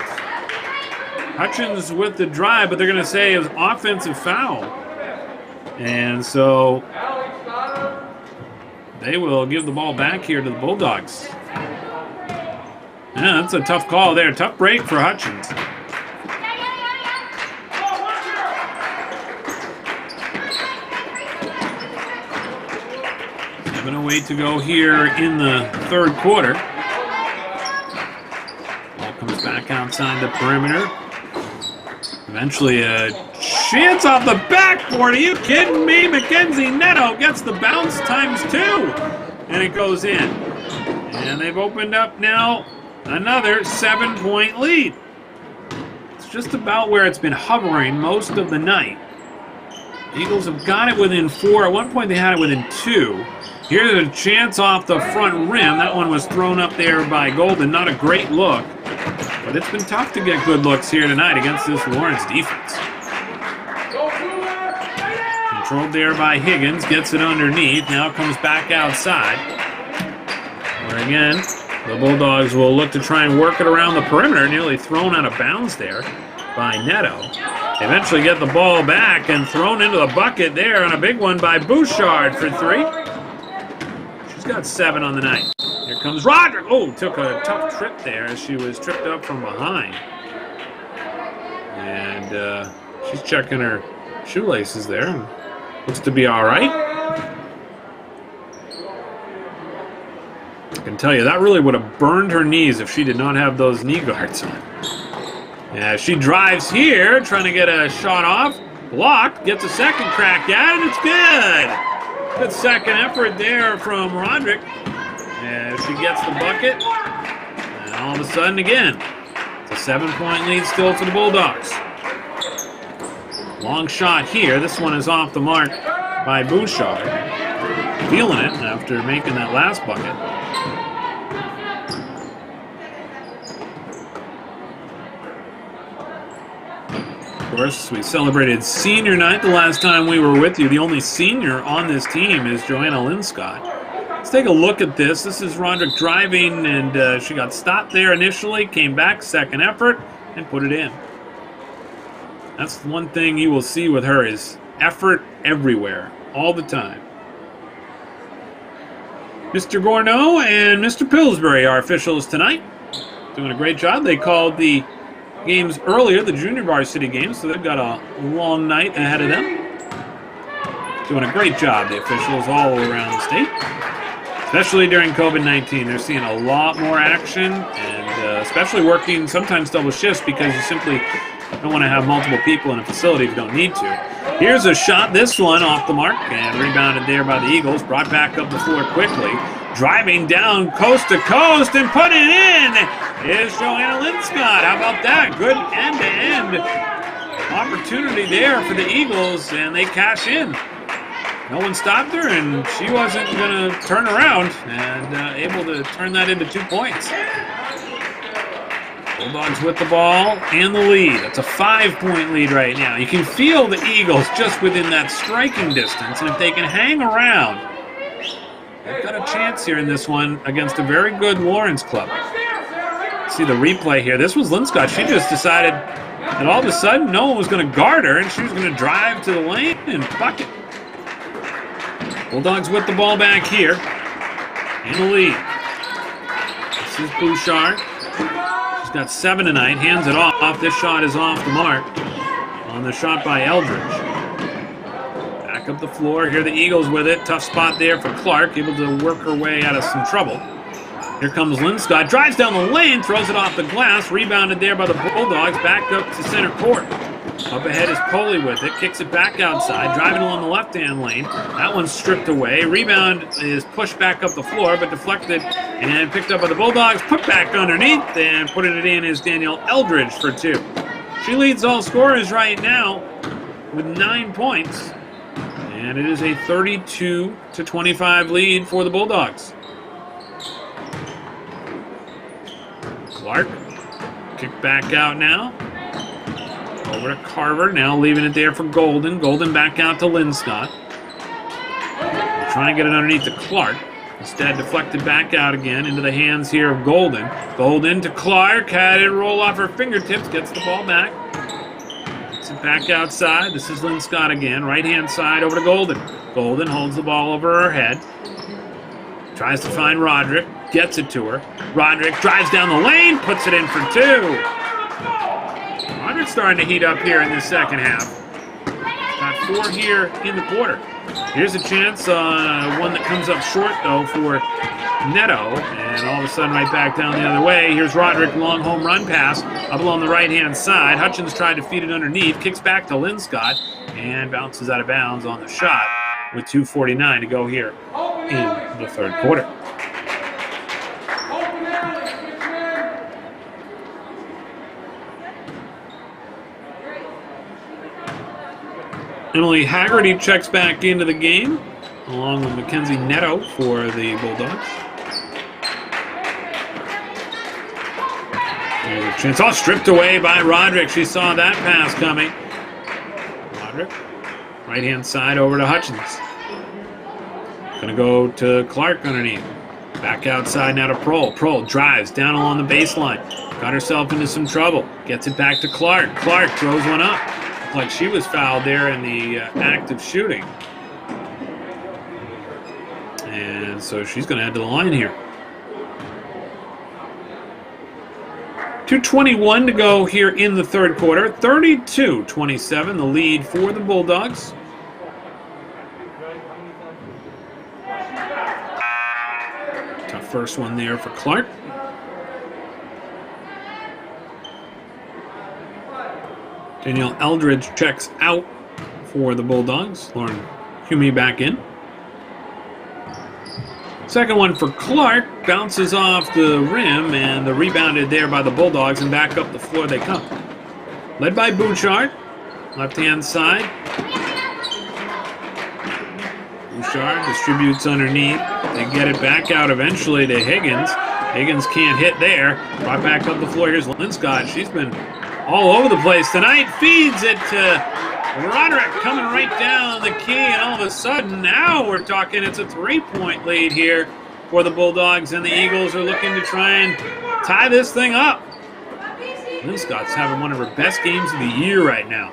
Hutchins with the drive, but they're going to say it was offensive foul. And so they will give the ball back here to the Bulldogs. Yeah, that's a tough call there. Tough break for Hutchins. 7:08 to go here in the third quarter. Ball comes back outside the perimeter. Eventually a chance off the backboard. Are you kidding me? Mackenzie Neto gets the bounce ×2. And it goes in. And they've opened up now another 7-point lead. It's just about where it's been hovering most of the night. Eagles have got it within 4. At one point they had it within 2. Here's a chance off the front rim. That one was thrown up there by Golden. Not a great look. But it's been tough to get good looks here tonight against this Lawrence defense. Controlled there by Higgins. Gets it underneath. Now comes back outside. Where again, the Bulldogs will look to try and work it around the perimeter. Nearly thrown out of bounds there by Neto. They eventually get the ball back and thrown into the bucket there on a big one by Bouchard for 3. She's got 7 on the night. Here comes Roderick. Oh, took a tough trip there as she was tripped up from behind. And she's checking her shoelaces there. Looks to be all right. I can tell you, that really would have burned her knees if she did not have those knee guards on. Yeah, she drives here, trying to get a shot off. Blocked, gets a second crack at it, and it's good. Good second effort there from Roderick. And she gets the bucket. And all of a sudden, again, it's a 7-point lead still for the Bulldogs. Long shot here. This one is off the mark by Bouchard. Feeling it after making that last bucket. Of course, we celebrated senior night the last time we were with you. The only senior on this team is Joanna Linscott. Let's take a look at this. This is Roderick driving, and she got stopped there initially, came back, second effort, and put it in. That's one thing you will see with her is effort everywhere, all the time. Mr. Gorneau and Mr. Pillsbury are officials tonight. Doing a great job. They called the games earlier, the junior varsity games, so they've got a long night ahead of them. Doing a great job, the officials all around the state. Especially during COVID-19, they're seeing a lot more action, and especially working sometimes double shifts because you simply don't want to have multiple people in a facility if you don't need to. Here's a shot, this one off the mark, and rebounded there by the Eagles, brought back up the floor quickly. Driving down coast to coast and put it in is Joanna Linscott. How about that? Good end-to-end opportunity there for the Eagles, and they cash in. No one stopped her, and she wasn't going to turn around, and able to turn that into 2 points. Bulldogs with the ball and the lead. It's a 5-point lead right now. You can feel the Eagles just within that striking distance, and if they can hang around, they've got a chance here in this one against a very good Lawrence club. See the replay here. This was Linscott. She just decided that all of a sudden no one was going to guard her, and she was going to drive to the lane and bucket. Bulldogs with the ball back here in the lead. This is Bouchard. She's got 7 tonight. Hands it off. This shot is off the mark on the shot by Eldridge. Back up the floor. Here the Eagles with it. Tough spot there for Clark. Able to work her way out of some trouble. Here comes Linscott. Drives down the lane. Throws it off the glass. Rebounded there by the Bulldogs. Back up to center court. Up ahead is Coley with it. Kicks it back outside. Driving along the left-hand lane. That one's stripped away. Rebound is pushed back up the floor, but deflected and picked up by the Bulldogs. Put back underneath, and putting it in is Danielle Eldridge for 2. She leads all scorers right now with 9 points. And it is a 32-25 lead for the Bulldogs. Clark, kick back out now. Over to Carver, now leaving it there for Golden. Golden back out to Linscott. Trying to get it underneath to Clark. Instead deflected back out again into the hands here of Golden. Golden to Clark, had it roll off her fingertips, gets the ball back. Gets it back outside. This is Linscott again, right-hand side over to Golden. Golden holds the ball over her head. Tries to find Roderick, gets it to her. Roderick drives down the lane, puts it in for 2. Roderick's starting to heat up here in this second half. Got 4 here in the quarter. Here's a chance, one that comes up short, though, for Neto, and all of a sudden right back down the other way. Here's Roderick, long home run pass up along the right-hand side. Hutchins tried to feed it underneath, kicks back to Linscott, and bounces out of bounds on the shot with 2:49 to go here in the third quarter. Emily Haggerty checks back into the game, along with Mackenzie Neto for the Bulldogs. There's a chance. Oh, stripped away by Roderick. She saw that pass coming. Roderick, right-hand side over to Hutchins. Going to go to Clark underneath. Back outside now to Prohl. Prohl drives down along the baseline. Got herself into some trouble. Gets it back to Clark. Clark throws one up. Like she was fouled there in the act of shooting. And so she's going to head to the line here. 2:21 to go here in the third quarter. 32-27, the lead for the Bulldogs. Tough first one there for Clark. Danielle Eldridge checks out for the Bulldogs. Lauren Hume back in. Second one for Clark. Bounces off the rim, and the rebounded there by the Bulldogs, and back up the floor they come. Led by Bouchard. Left-hand side. Bouchard distributes underneath. They get it back out eventually to Higgins. Higgins can't hit there. Brought back up the floor. Here's Linscott. She's been all over the place tonight. Feeds it to Roderick, coming right down the key, and all of a sudden now we're talking it's a 3-point lead here for the Bulldogs, and the Eagles are looking to try and tie this thing up. Linscott's having one of her best games of the year right now.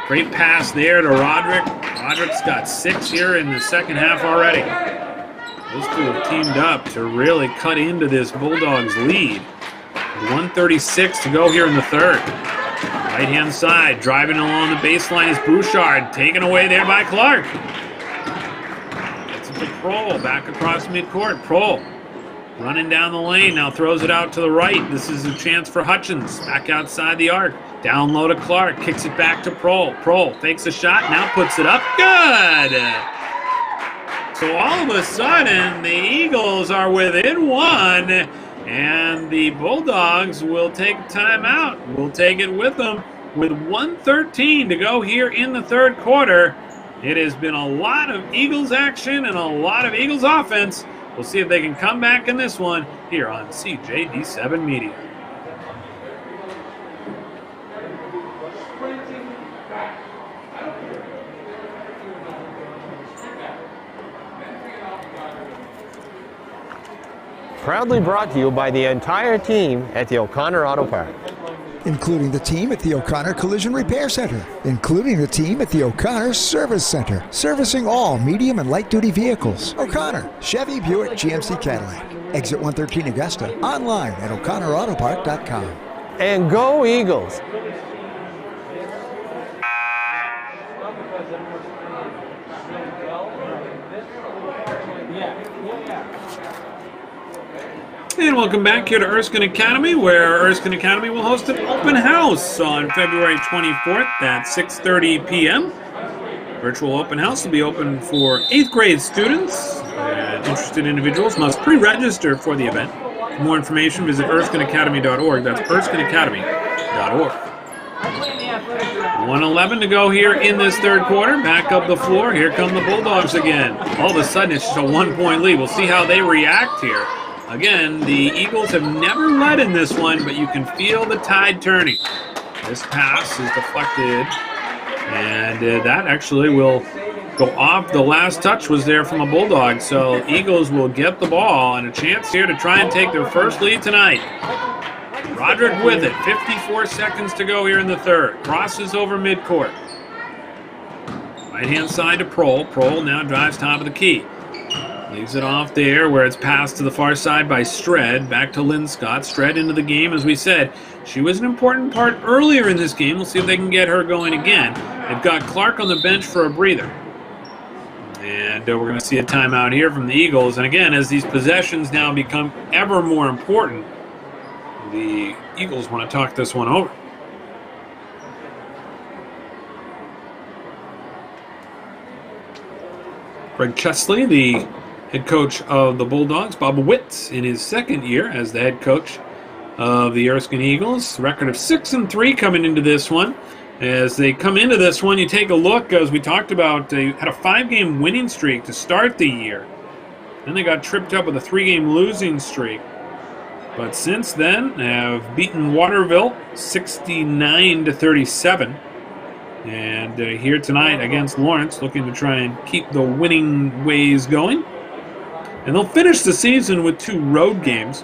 Great pass there to Roderick. Roderick's got 6 here in the second half already. Those two have teamed up to really cut into this Bulldogs lead. 1:36 to go here in the third. Right-hand side, driving along the baseline is Bouchard, taken away there by Clark. Gets it to Prohl, back across midcourt. Prohl running down the lane, now throws it out to the right. This is a chance for Hutchins, back outside the arc. Down low to Clark, kicks it back to Prohl. Prohl fakes a shot, now puts it up. Good! So all of a sudden, the Eagles are within one. And the Bulldogs will take timeout. We'll take it with them with 1:13 to go here in the third quarter. It has been a lot of Eagles action and a lot of Eagles offense. We'll see if they can come back in this one here on CJD7 Media. Proudly brought to you by the entire team at the O'Connor Auto Park. Including the team at the O'Connor Collision Repair Center. Including the team at the O'Connor Service Center. Servicing all medium and light duty vehicles. O'Connor, Chevy, Buick, GMC, Cadillac. Exit 113 Augusta. Online at o'connorautopark.com. And go Eagles! And welcome back here to Erskine Academy, where Erskine Academy will host an open house on February 24th at 6:30 p.m. Virtual open house will be open for 8th grade students. Interested individuals must pre-register for the event. For more information, visit erskineacademy.org. That's erskineacademy.org. 1:11 to go here in this third quarter. Back up the floor. Here come the Bulldogs again. All of a sudden, it's just a 1-point lead. We'll see how they react here. Again, the Eagles have never led in this one, but you can feel the tide turning. This pass is deflected, and that actually will go off. The last touch was there from a Bulldog, so Eagles will get the ball and a chance here to try and take their first lead tonight. Roderick with it. 54 seconds to go here in the third. Crosses over midcourt. Right-hand side to Prohl. Prohl now drives top of the key. Leaves it off there where it's passed to the far side by Stred. Back to Linscott. Stred into the game, as we said. She was an important part earlier in this game. We'll see if they can get her going again. They've got Clark on the bench for a breather. And we're going to see a timeout here from the Eagles. And again, as these possessions now become ever more important, the Eagles want to talk this one over. Greg Chesley, the head coach of the Bulldogs. Bob Witt in his second year as the head coach of the Erskine Eagles. Record of 6-3 coming into this one. As they come into this one, you take a look, as we talked about, they had a 5-game winning streak to start the year. Then they got tripped up with a 3-game losing streak. But since then, have beaten Waterville 69-37. And here tonight against Lawrence, looking to try and keep the winning ways going. And they'll finish the season with 2 road games.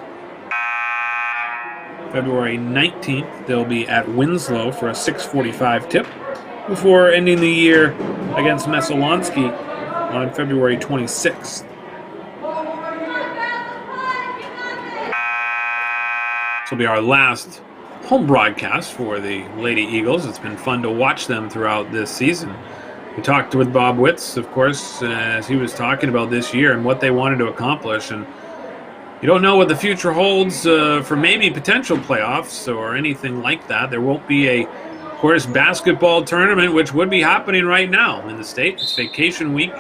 February 19th, they'll be at Winslow for a 6:45 tip before ending the year against Messalonsky on February 26th. This will be our last home broadcast for the Lady Eagles. It's been fun to watch them throughout this season. We talked with Bob Witz, of course, as he was talking about this year and what they wanted to accomplish. And you don't know what the future holds for maybe potential playoffs or anything like that. There won't be a, of course, basketball tournament, which would be happening right now in the state. It's vacation week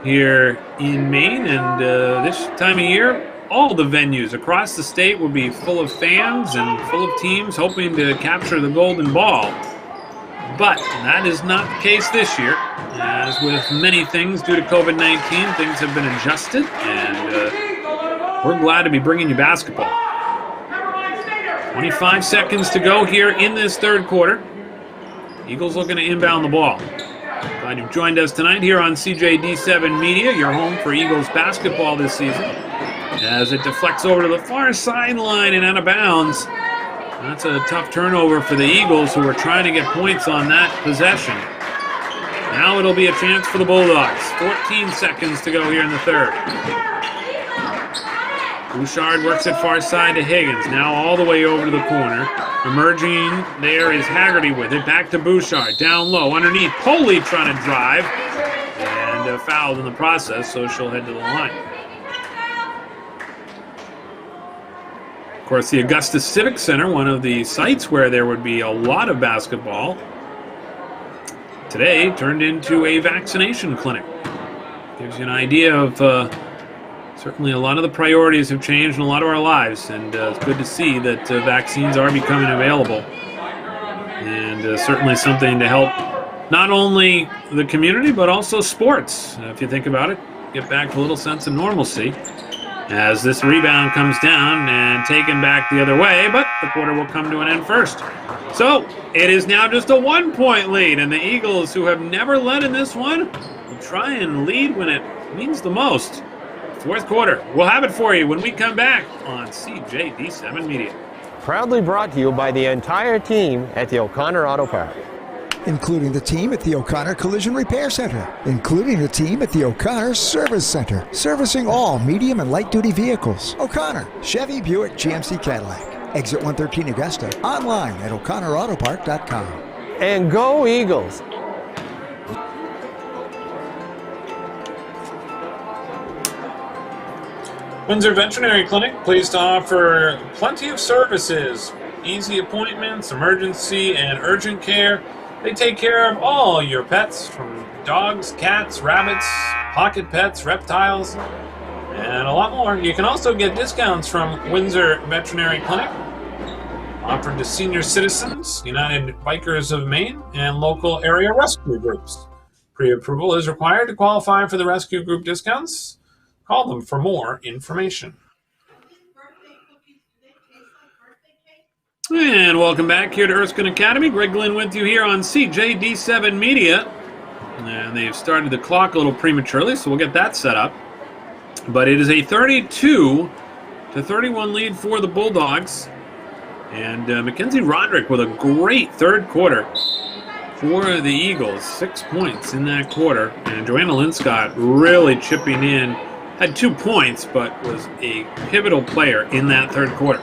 here in Maine, and this time of year, all the venues across the state will be full of fans and full of teams hoping to capture the golden ball. But that is not the case this year. As with many things due to COVID-19, things have been adjusted, and we're glad to be bringing you basketball. 25 seconds to go here in this third quarter. Eagles looking to inbound the ball. Glad you've joined us tonight here on CJD7 Media, your home for Eagles basketball this season. As it deflects over to the far sideline and out of bounds. That's a tough turnover for the Eagles, who are trying to get points on that possession. Now it'll be a chance for the Bulldogs. 14 seconds to go here in the third. Bouchard works it far side to Higgins. Now all the way over to the corner. Emerging there is Haggerty with it. Back to Bouchard. Down low. Underneath. Poley trying to drive. And fouled in the process, so she'll head to the line. Of course, the Augusta Civic Center, one of the sites where there would be a lot of basketball, today turned into a vaccination clinic. Gives you an idea of certainly a lot of the priorities have changed in a lot of our lives, and it's good to see that vaccines are becoming available. And certainly something to help not only the community, but also sports. If you think about it, get back to a little sense of normalcy. As this rebound comes down and taken back the other way, but the quarter will come to an end first. So it is now just a 1-point lead, and the Eagles, who have never led in this one, will try and lead when it means the most. Fourth quarter. We'll have it for you when we come back on CJD7 Media. Proudly brought to you by the entire team at the O'Connor Auto Park. Including the team at the O'Connor Collision Repair Center. Including the team at the O'Connor Service Center. Servicing all medium and light duty vehicles. O'Connor, Chevy, Buick, GMC, Cadillac. Exit 113 Augusta. Online at o'connorautopark.com. And go Eagles! Windsor Veterinary Clinic, pleased to offer plenty of services. Easy appointments, emergency and urgent care. They take care of all your pets, from dogs, cats, rabbits, pocket pets, reptiles, and a lot more. You can also get discounts from Windsor Veterinary Clinic, offered to senior citizens, United Bikers of Maine, and local area rescue groups. Pre-approval is required to qualify for the rescue group discounts. Call them for more information. And welcome back here to Erskine Academy. Greg Glenn with you here on CJD7 Media. And they've started the clock a little prematurely, so we'll get that set up. But it is a 32-31 lead for the Bulldogs. And Mackenzie Roderick with a great third quarter for the Eagles. 6 points in that quarter. And Joanna Linscott really chipping in. Had 2 points, but was a pivotal player in that third quarter.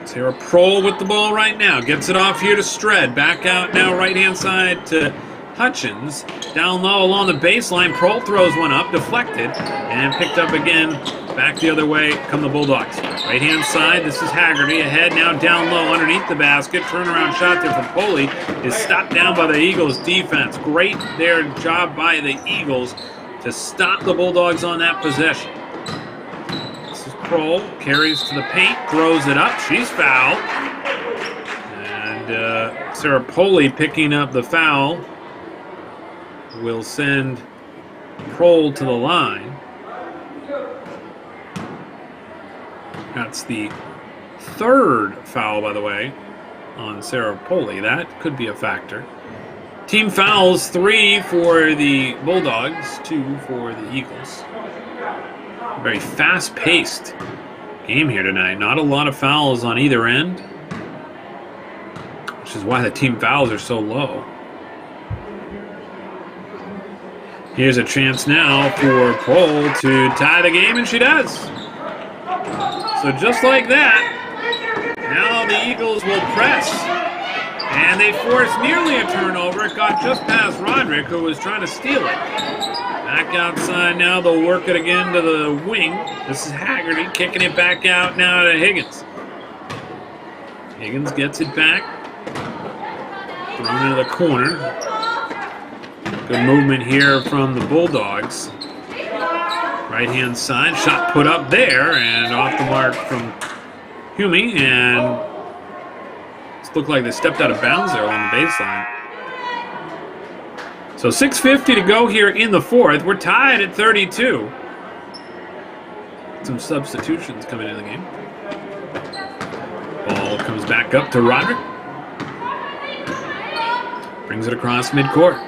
Sarah Prohl with the ball right now. Gets it off here to Stred. Back out now right-hand side to Hutchins. Down low along the baseline. Prohl throws one up, deflected, and picked up again. Back the other way come the Bulldogs. Right-hand side, this is Haggerty. Ahead now down low underneath the basket. Turnaround shot there from Poley is stopped down by the Eagles defense. Great there job by the Eagles to stop the Bulldogs on that possession. This is Prohl. Carries to the paint. Throws it up. She's fouled. And Sarah Poley picking up the foul will send Prohl to the line. That's the third foul, by the way, on Sarah Poley. That could be a factor. Team fouls, 3 for the Bulldogs, 2 for the Eagles. Very fast-paced game here tonight. Not a lot of fouls on either end, which is why the team fouls are so low. Here's a chance now for Prohl to tie the game, and she does. So just like that, now the Eagles will press. And they force nearly a turnover. It got just past Roderick, who was trying to steal it. Back outside now, they'll work it again to the wing. This is Haggerty kicking it back out now to Higgins. Higgins gets it back. Thrown into the corner. Good movement here from the Bulldogs. Right-hand side, shot put up there, and off the mark from Hume, and it looked like they stepped out of bounds there along the baseline. So 6:50 to go here in the fourth. We're tied at 32. Some substitutions coming into the game. Ball comes back up to Roderick. Brings it across midcourt.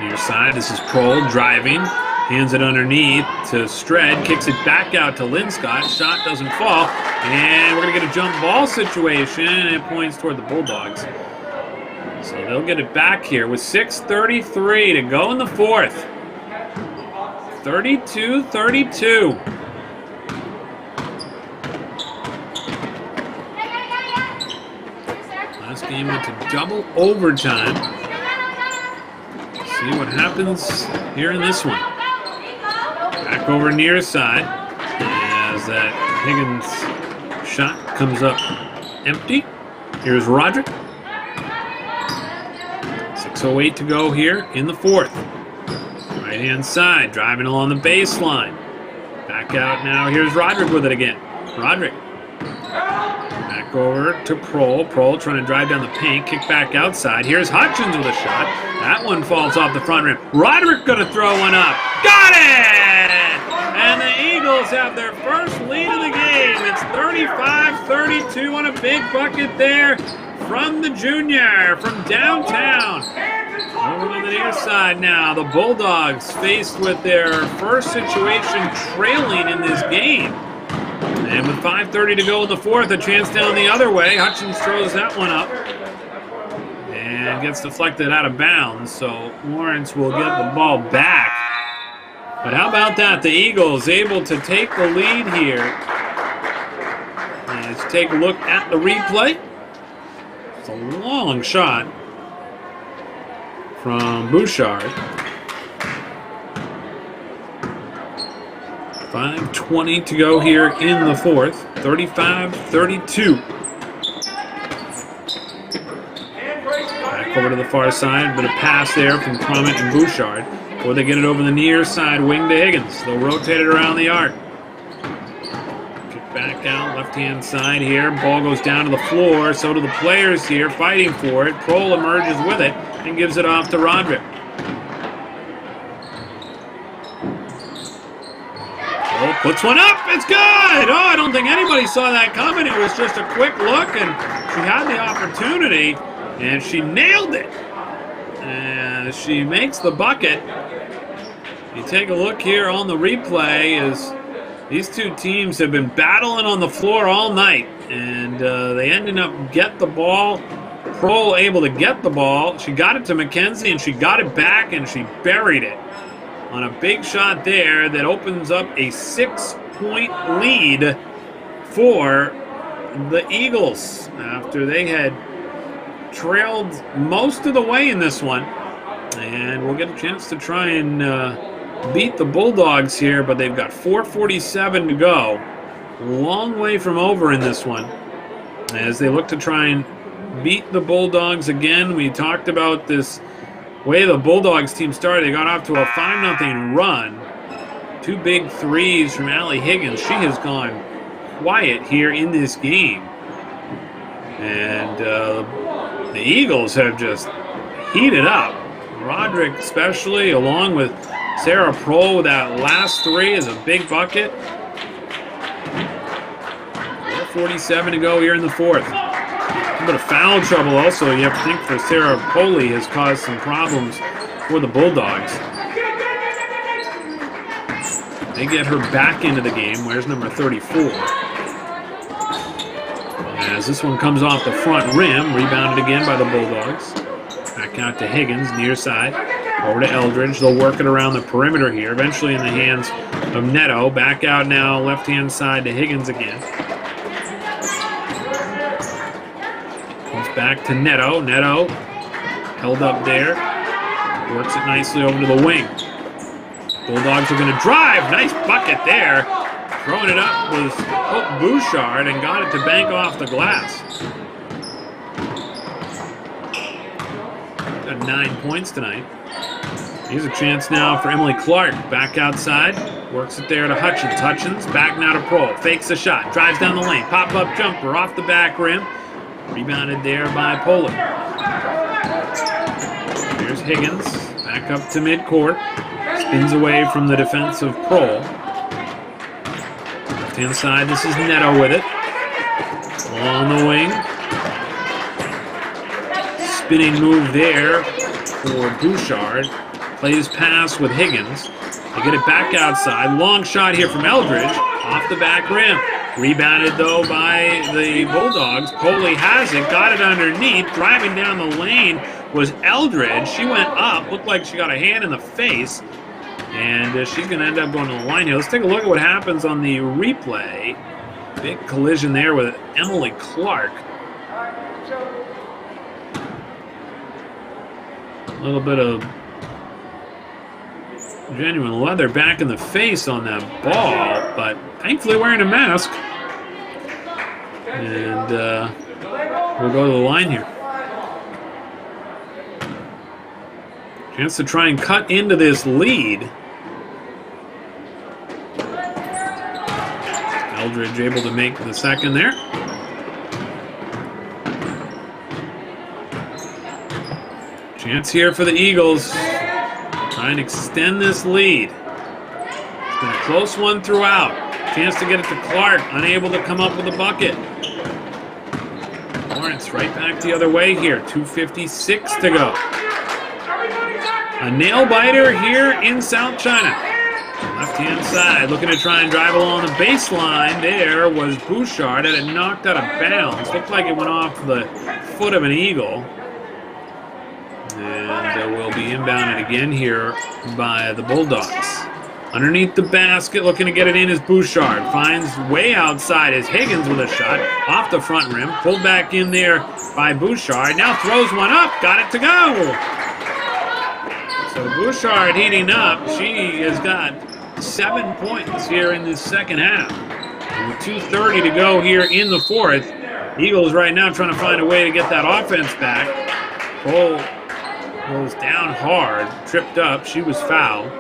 Near side, this is Prohl driving. Hands it underneath to Stred. Kicks it back out to Linscott. Shot doesn't fall. And we're going to get a jump ball situation, and it points toward the Bulldogs. So they'll get it back here with 6:33 to go in the fourth. 32-32. Last game went to double overtime. See what happens here in this one. Back over near side as that Higgins shot comes up empty. Here's Roderick. 6:08 to go here in the fourth. Right-hand side, driving along the baseline. Back out now. Here's Roderick with it again. Roderick. Back over to Prohl. Prohl trying to drive down the paint. Kick back outside. Here's Hutchins with a shot. That one falls off the front rim. Roderick going to throw one up. Got it! And the Eagles have their first lead of the game. It's 35-32 on a big bucket there from the junior from downtown. Over to the near side now. The Bulldogs faced with their first situation trailing in this game. And with 5:30 to go in the fourth, a chance down the other way. Hutchins throws that one up and gets deflected out of bounds. So Lawrence will get the ball back. But how about that? The Eagles able to take the lead here. Let's take a look at the replay. It's a long shot from Bouchard. 5:20 to go here in the fourth. 35-32. Back over to the far side, but a pass there from Crummett and Bouchard. Or they get it over the near side wing to Higgins. They'll rotate it around the arc. Kick back out, left-hand side here. Ball goes down to the floor. So do the players here fighting for it. Prohl emerges with it and gives it off to Roderick. Oh, puts one up. It's good. Oh, I don't think anybody saw that coming. It was just a quick look, and she had the opportunity, and she nailed it. And she makes the bucket. You take a look here on the replay as these two teams have been battling on the floor all night, and they ended up get the ball. Prohl able to get the ball. She got it to McKenzie, and she got it back, and she buried it on a big shot there that opens up a 6-point lead for the Eagles after they had trailed most of the way in this one. And we'll get a chance to try and beat the Bulldogs here, but they've got 4:47 to go. Long way from over in this one as they look to try and beat the Bulldogs again. We talked about this way the Bulldogs team started. They got off to a 5-0 run. 2 big threes from Allie Higgins. She has gone quiet here in this game. And the Eagles have just heated up. Roderick especially, along with Sarah Prohl with that last three is a big bucket. 4:47 to go here in the fourth. A bit of foul trouble also, you have to think, for Sarah Prohl has caused some problems for the Bulldogs. They get her back into the game. Where's number 34? As this one comes off the front rim, rebounded again by the Bulldogs. Back out to Higgins, near side. Over to Eldridge. They'll work it around the perimeter here. Eventually in the hands of Neto. Back out now, left-hand side to Higgins again. Comes back to Neto. Neto held up there. Works it nicely over to the wing. Bulldogs are going to drive. Nice bucket there. Throwing it up was Hope Bouchard and got it to bank off the glass. Got 9 points tonight. Here's a chance now for Emily Clark. Back outside. Works it there to Hutchins. Hutchins back now to Prohl. Fakes the shot. Drives down the lane. Pop-up jumper off the back rim. Rebounded there by Polar. Here's Higgins. Back up to midcourt. Spins away from the defense of Prohl. Left-hand side, this is Neto with it. On the wing. Spinning move there for Bouchard. Plays pass with Higgins. They get it back outside. Long shot here from Eldridge. Off the back rim. Rebounded, though, by the Bulldogs. Poley has it. Got it underneath. Driving down the lane was Eldridge. She went up. Looked like she got a hand in the face. And she's going to end up going to the line here. Let's take a look at what happens on the replay. Big collision there with Emily Clark. A little bit of genuine leather back in the face on that ball, but thankfully wearing a mask. And we'll go to the line here. Chance to try and cut into this lead. Eldridge able to make the second there. Chance here for the Eagles. Try and extend this lead. It's been a close one throughout. Chance to get it to Clark. Unable to come up with a bucket. Lawrence right back the other way here. 2:56 to go. A nail biter here in South China. Left-hand side, looking to try and drive along the baseline. There was Bouchard. Had it knocked out of bounds. Looked like it went off the foot of an Eagle. And will be inbounded again here by the Bulldogs. Underneath the basket, looking to get it in is Bouchard. Finds way outside is Higgins with a shot. Off the front rim. Pulled back in there by Bouchard. Now throws one up. Got it to go. So Bouchard heating up. She has got 7 points here in this second half. And with 2:30 to go here in the fourth, Eagles right now trying to find a way to get that offense back. Cole goes down hard, tripped up. She was fouled.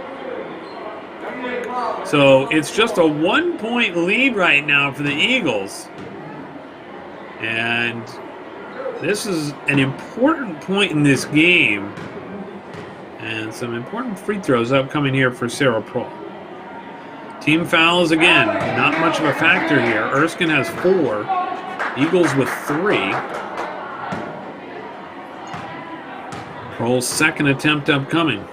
So it's just a 1 point lead right now for the Eagles. And this is an important point in this game. And some important free throws upcoming here for Sarah Prohl. Team fouls again. Not much of a factor here. Erskine has 4. Eagles with 3. Prohl's second attempt upcoming.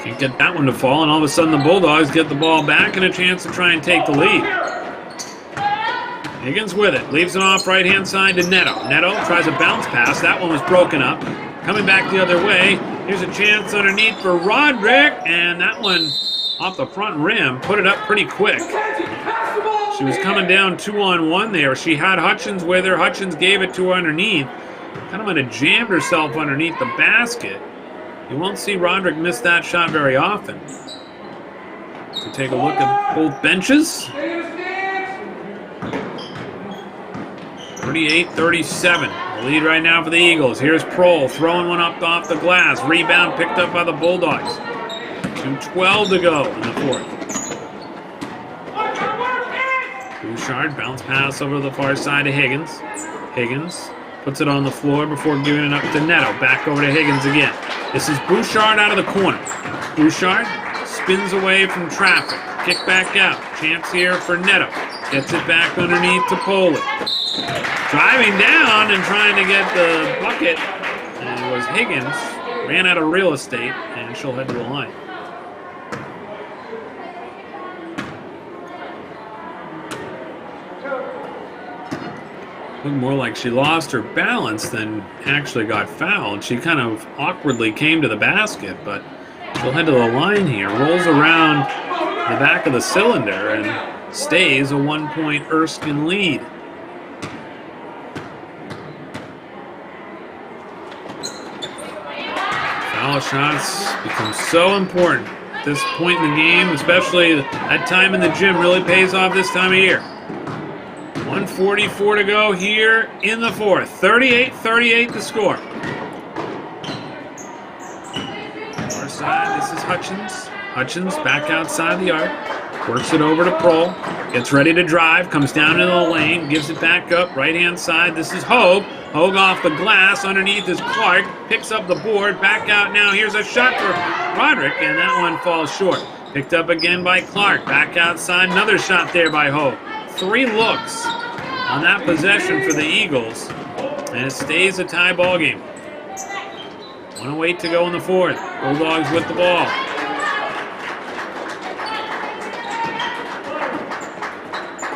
Can't get that one to fall, and all of a sudden the Bulldogs get the ball back and a chance to try and take the lead. Higgins with it. Leaves it off right-hand side to Neto. Neto tries a bounce pass. That one was broken up. Coming back the other way. Here's a chance underneath for Roderick, and that one off the front rim. Put it up pretty quick. She was coming down 2-on-1 there. She had Hutchins with her. Hutchins gave it to her underneath. Kind of might have jammed herself underneath the basket. You won't see Roderick miss that shot very often. So take a look at both benches. 38-37. The lead right now for the Eagles. Here's Prohl throwing one up off the glass. Rebound picked up by the Bulldogs. 2:12 to go in the fourth. Bouchard, bounce pass over to the far side to Higgins. Higgins puts it on the floor before giving it up to Neto. Back over to Higgins again. This is Bouchard out of the corner. Bouchard spins away from traffic. Kick back out. Chance here for Neto. Gets it back underneath to Poland. Driving down and trying to get the bucket. And it was Higgins. Ran out of real estate, and she'll head to the line. Looked more like she lost her balance than actually got fouled. She kind of awkwardly came to the basket, but she'll head to the line here. Rolls around the back of the cylinder and stays a 1-point Erskine lead. Foul shots become so important at this point in the game, especially that time in the gym really pays off this time of year. 1:44 to go here in the fourth. 38-38 the score. Far side, this is Hutchins. Hutchins back outside the arc. Works it over to Prohl. Gets ready to drive. Comes down into the lane. Gives it back up. Right-hand side, this is Hogue. Hogue off the glass. Underneath is Clark. Picks up the board. Back out now. Here's a shot for Roderick, and that one falls short. Picked up again by Clark. Back outside. Another shot there by Hogue. 3 looks on that possession for the Eagles, and it stays a tie ball game. 1:08 to go in the fourth. Bulldogs with the ball.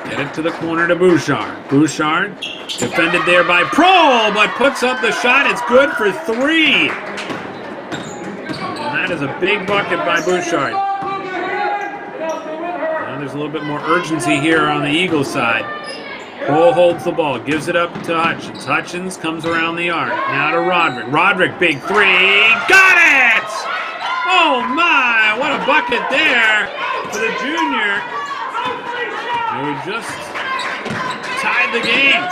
Get it to the corner to Bouchard. Bouchard defended there by Prohl, but puts up the shot. It's good for 3. And that is a big bucket by Bouchard. Now there's a little bit more urgency here on the Eagles side. Prohl holds the ball, gives it up to Hutchins. Hutchins comes around the arc. Now to Roderick. Roderick, big 3. Got it! Oh my, what a bucket there for the junior, who just tied the game.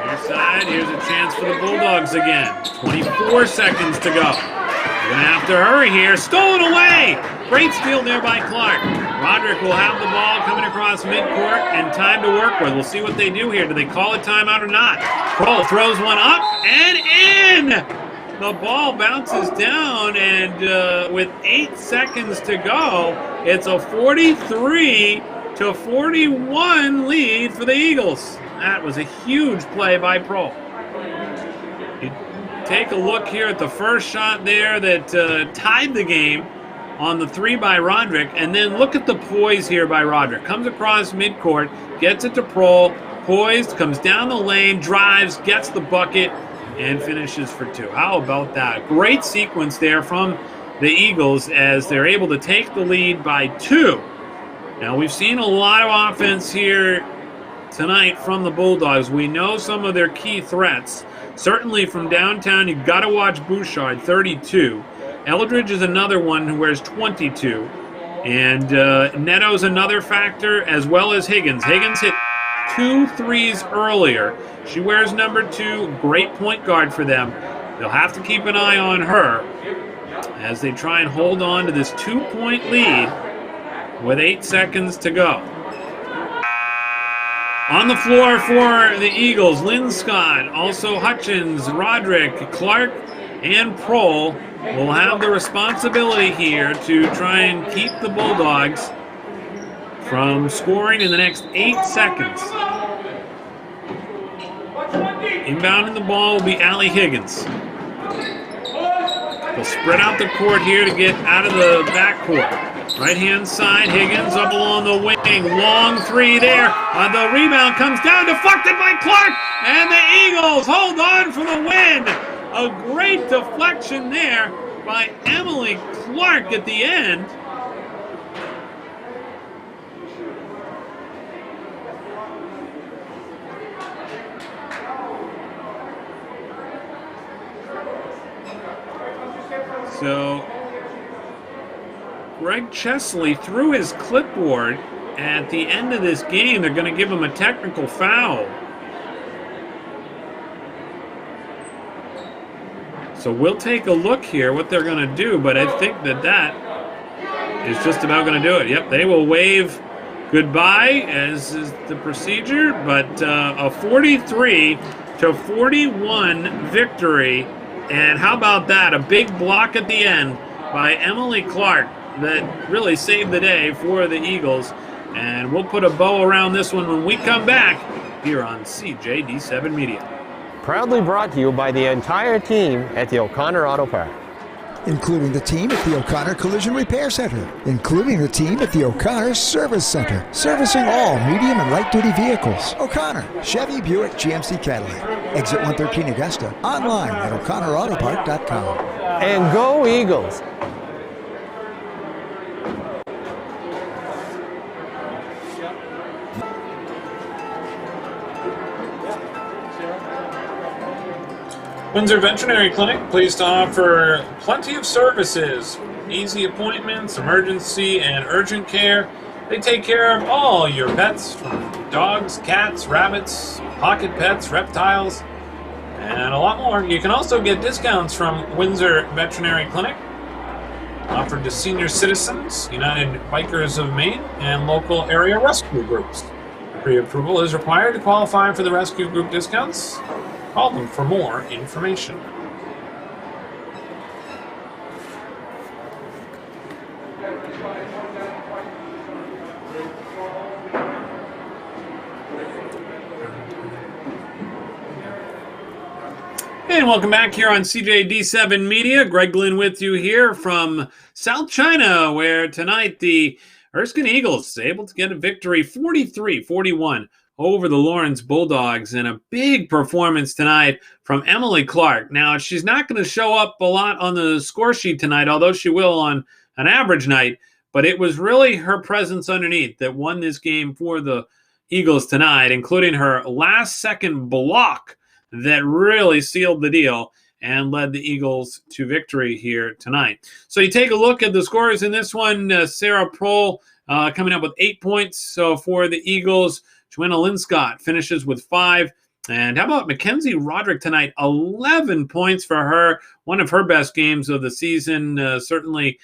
Near side, here's a chance for the Bulldogs again. 24 seconds to go. They're going to have to hurry here. Stolen away! Great steal there by Clark. Roderick will have the ball coming across midcourt and time to work with. We'll see what they do here. Do they call a timeout or not? Prohl throws one up and in! The ball bounces down, and with 8 seconds to go, it's a 43-41 lead for the Eagles. That was a huge play by Prohl. You take a look here at the first shot there that tied the game on the 3 by Roderick, and then look at the poise here by Roderick. Comes across midcourt, gets it to Prohl, poised, comes down the lane, drives, gets the bucket, and finishes for 2. How about that? Great sequence there from the Eagles as they're able to take the lead by 2. Now, we've seen a lot of offense here tonight from the Bulldogs. We know some of their key threats. Certainly from downtown, you've got to watch Bouchard, 32. Eldridge is another one who wears 22. And Neto's another factor, as well as Higgins. Higgins hit 2 threes earlier. She wears number 2, great point guard for them. They'll have to keep an eye on her as they try and hold on to this 2-point lead with 8 seconds to go. On the floor for the Eagles, Lynn Scott, also Hutchins, Roderick, Clark, and Prohl will have the responsibility here to try and keep the Bulldogs from scoring in the next 8 seconds. Inbounding the ball will be Allie Higgins. They'll spread out the court here to get out of the backcourt. Right-hand side, Higgins up along the wing. Long 3 there. The rebound comes down, deflected by Clark. And the Eagles hold on for the win. A great deflection there by Emily Clark at the end. So Greg Chesley threw his clipboard at the end of this game. They're going to give him a technical foul. So we'll take a look here what they're going to do, but I think that is just about going to do it. Yep, they will wave goodbye, as is the procedure, but a 43-41 victory. And how about that? A big block at the end by Emily Clark that really saved the day for the Eagles. And we'll put a bow around this one when we come back here on CJD7 Media. Proudly brought to you by the entire team at the O'Connor Auto Park. Including the team at the O'Connor Collision Repair Center. Including the team at the O'Connor Service Center. Servicing all medium and light duty vehicles. O'Connor, Chevy, Buick, GMC, Cadillac. Exit 113 Augusta. Online at o'connorautopark.com. And go Eagles! Windsor Veterinary Clinic, pleased to offer plenty of services, easy appointments, emergency and urgent care. They take care of all your pets, from dogs, cats, rabbits, pocket pets, reptiles, and a lot more. You can also get discounts from Windsor Veterinary Clinic, offered to senior citizens, United Bikers of Maine, and local area rescue groups. Pre-approval is required to qualify for the rescue group discounts. Call them for more information. And welcome back here on CJD7 Media. Greg Glynn with you here from South China, where tonight the Erskine Eagles able to get a victory 43-41 over the Lawrence Bulldogs, and a big performance tonight from Emily Clark. Now, she's not going to show up a lot on the score sheet tonight, although she will on an average night, but it was really her presence underneath that won this game for the Eagles tonight, including her last-second block that really sealed the deal and led the Eagles to victory here tonight. So you take a look at the scores in this one. Sarah Prohl coming up with 8 points. So for the Eagles, Joanna Linscott finishes with 5. And how about Mackenzie Roderick tonight? 11 points for her. One of her best games of the season, certainly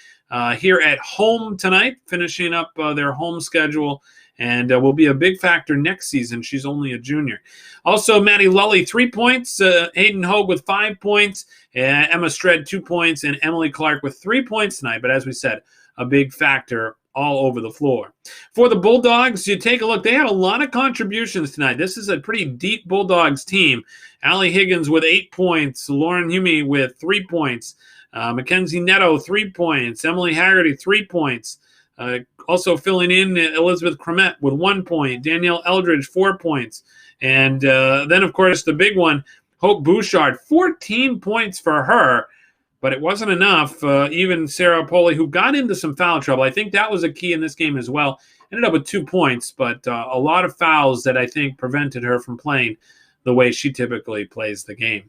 here at home tonight, finishing up their home schedule, and will be a big factor next season. She's only a junior. Also, Maddie Lully, 3 points. Hayden Hogue with 5 points. Emma Stred, 2 points. And Emily Clark with 3 points tonight. But as we said, a big factor all over the floor. For the Bulldogs, you take a look. They had a lot of contributions tonight. This is a pretty deep Bulldogs team. Allie Higgins with 8 points. Lauren Hume with 3 points. Mackenzie Netto, 3 points. Emily Haggerty, 3 points. Also filling in Elizabeth Cremette with 1 point. Danielle Eldridge, 4 points. And then, of course, the big one, Hope Bouchard, 14 points for her. But it wasn't enough. Even Sarah Poli, who got into some foul trouble, I think that was a key in this game as well, ended up with 2 points, but a lot of fouls that I think prevented her from playing the way she typically plays the game.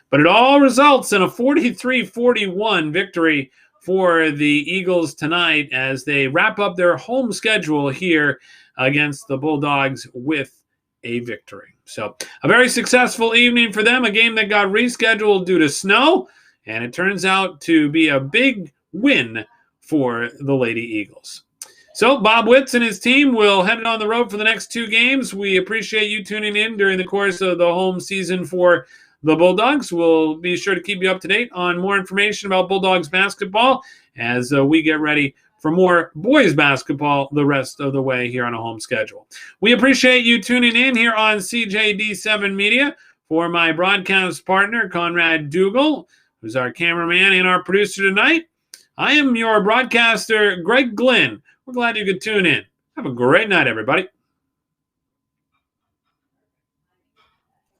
But it all results in a 43-41 victory for the Eagles tonight as they wrap up their home schedule here against the Bulldogs with a victory. So a very successful evening for them, a game that got rescheduled due to snow. And it turns out to be a big win for the Lady Eagles. So Bob Witz and his team will head on the road for the next 2 games. We appreciate you tuning in during the course of the home season for the Bulldogs. We'll be sure to keep you up to date on more information about Bulldogs basketball as we get ready for more boys basketball the rest of the way here on a home schedule. We appreciate you tuning in here on CJD7 Media. For my broadcast partner, Conrad Dougal, who's our cameraman and our producer tonight, I am your broadcaster, Greg Glynn. We're glad you could tune in. Have a great night, everybody.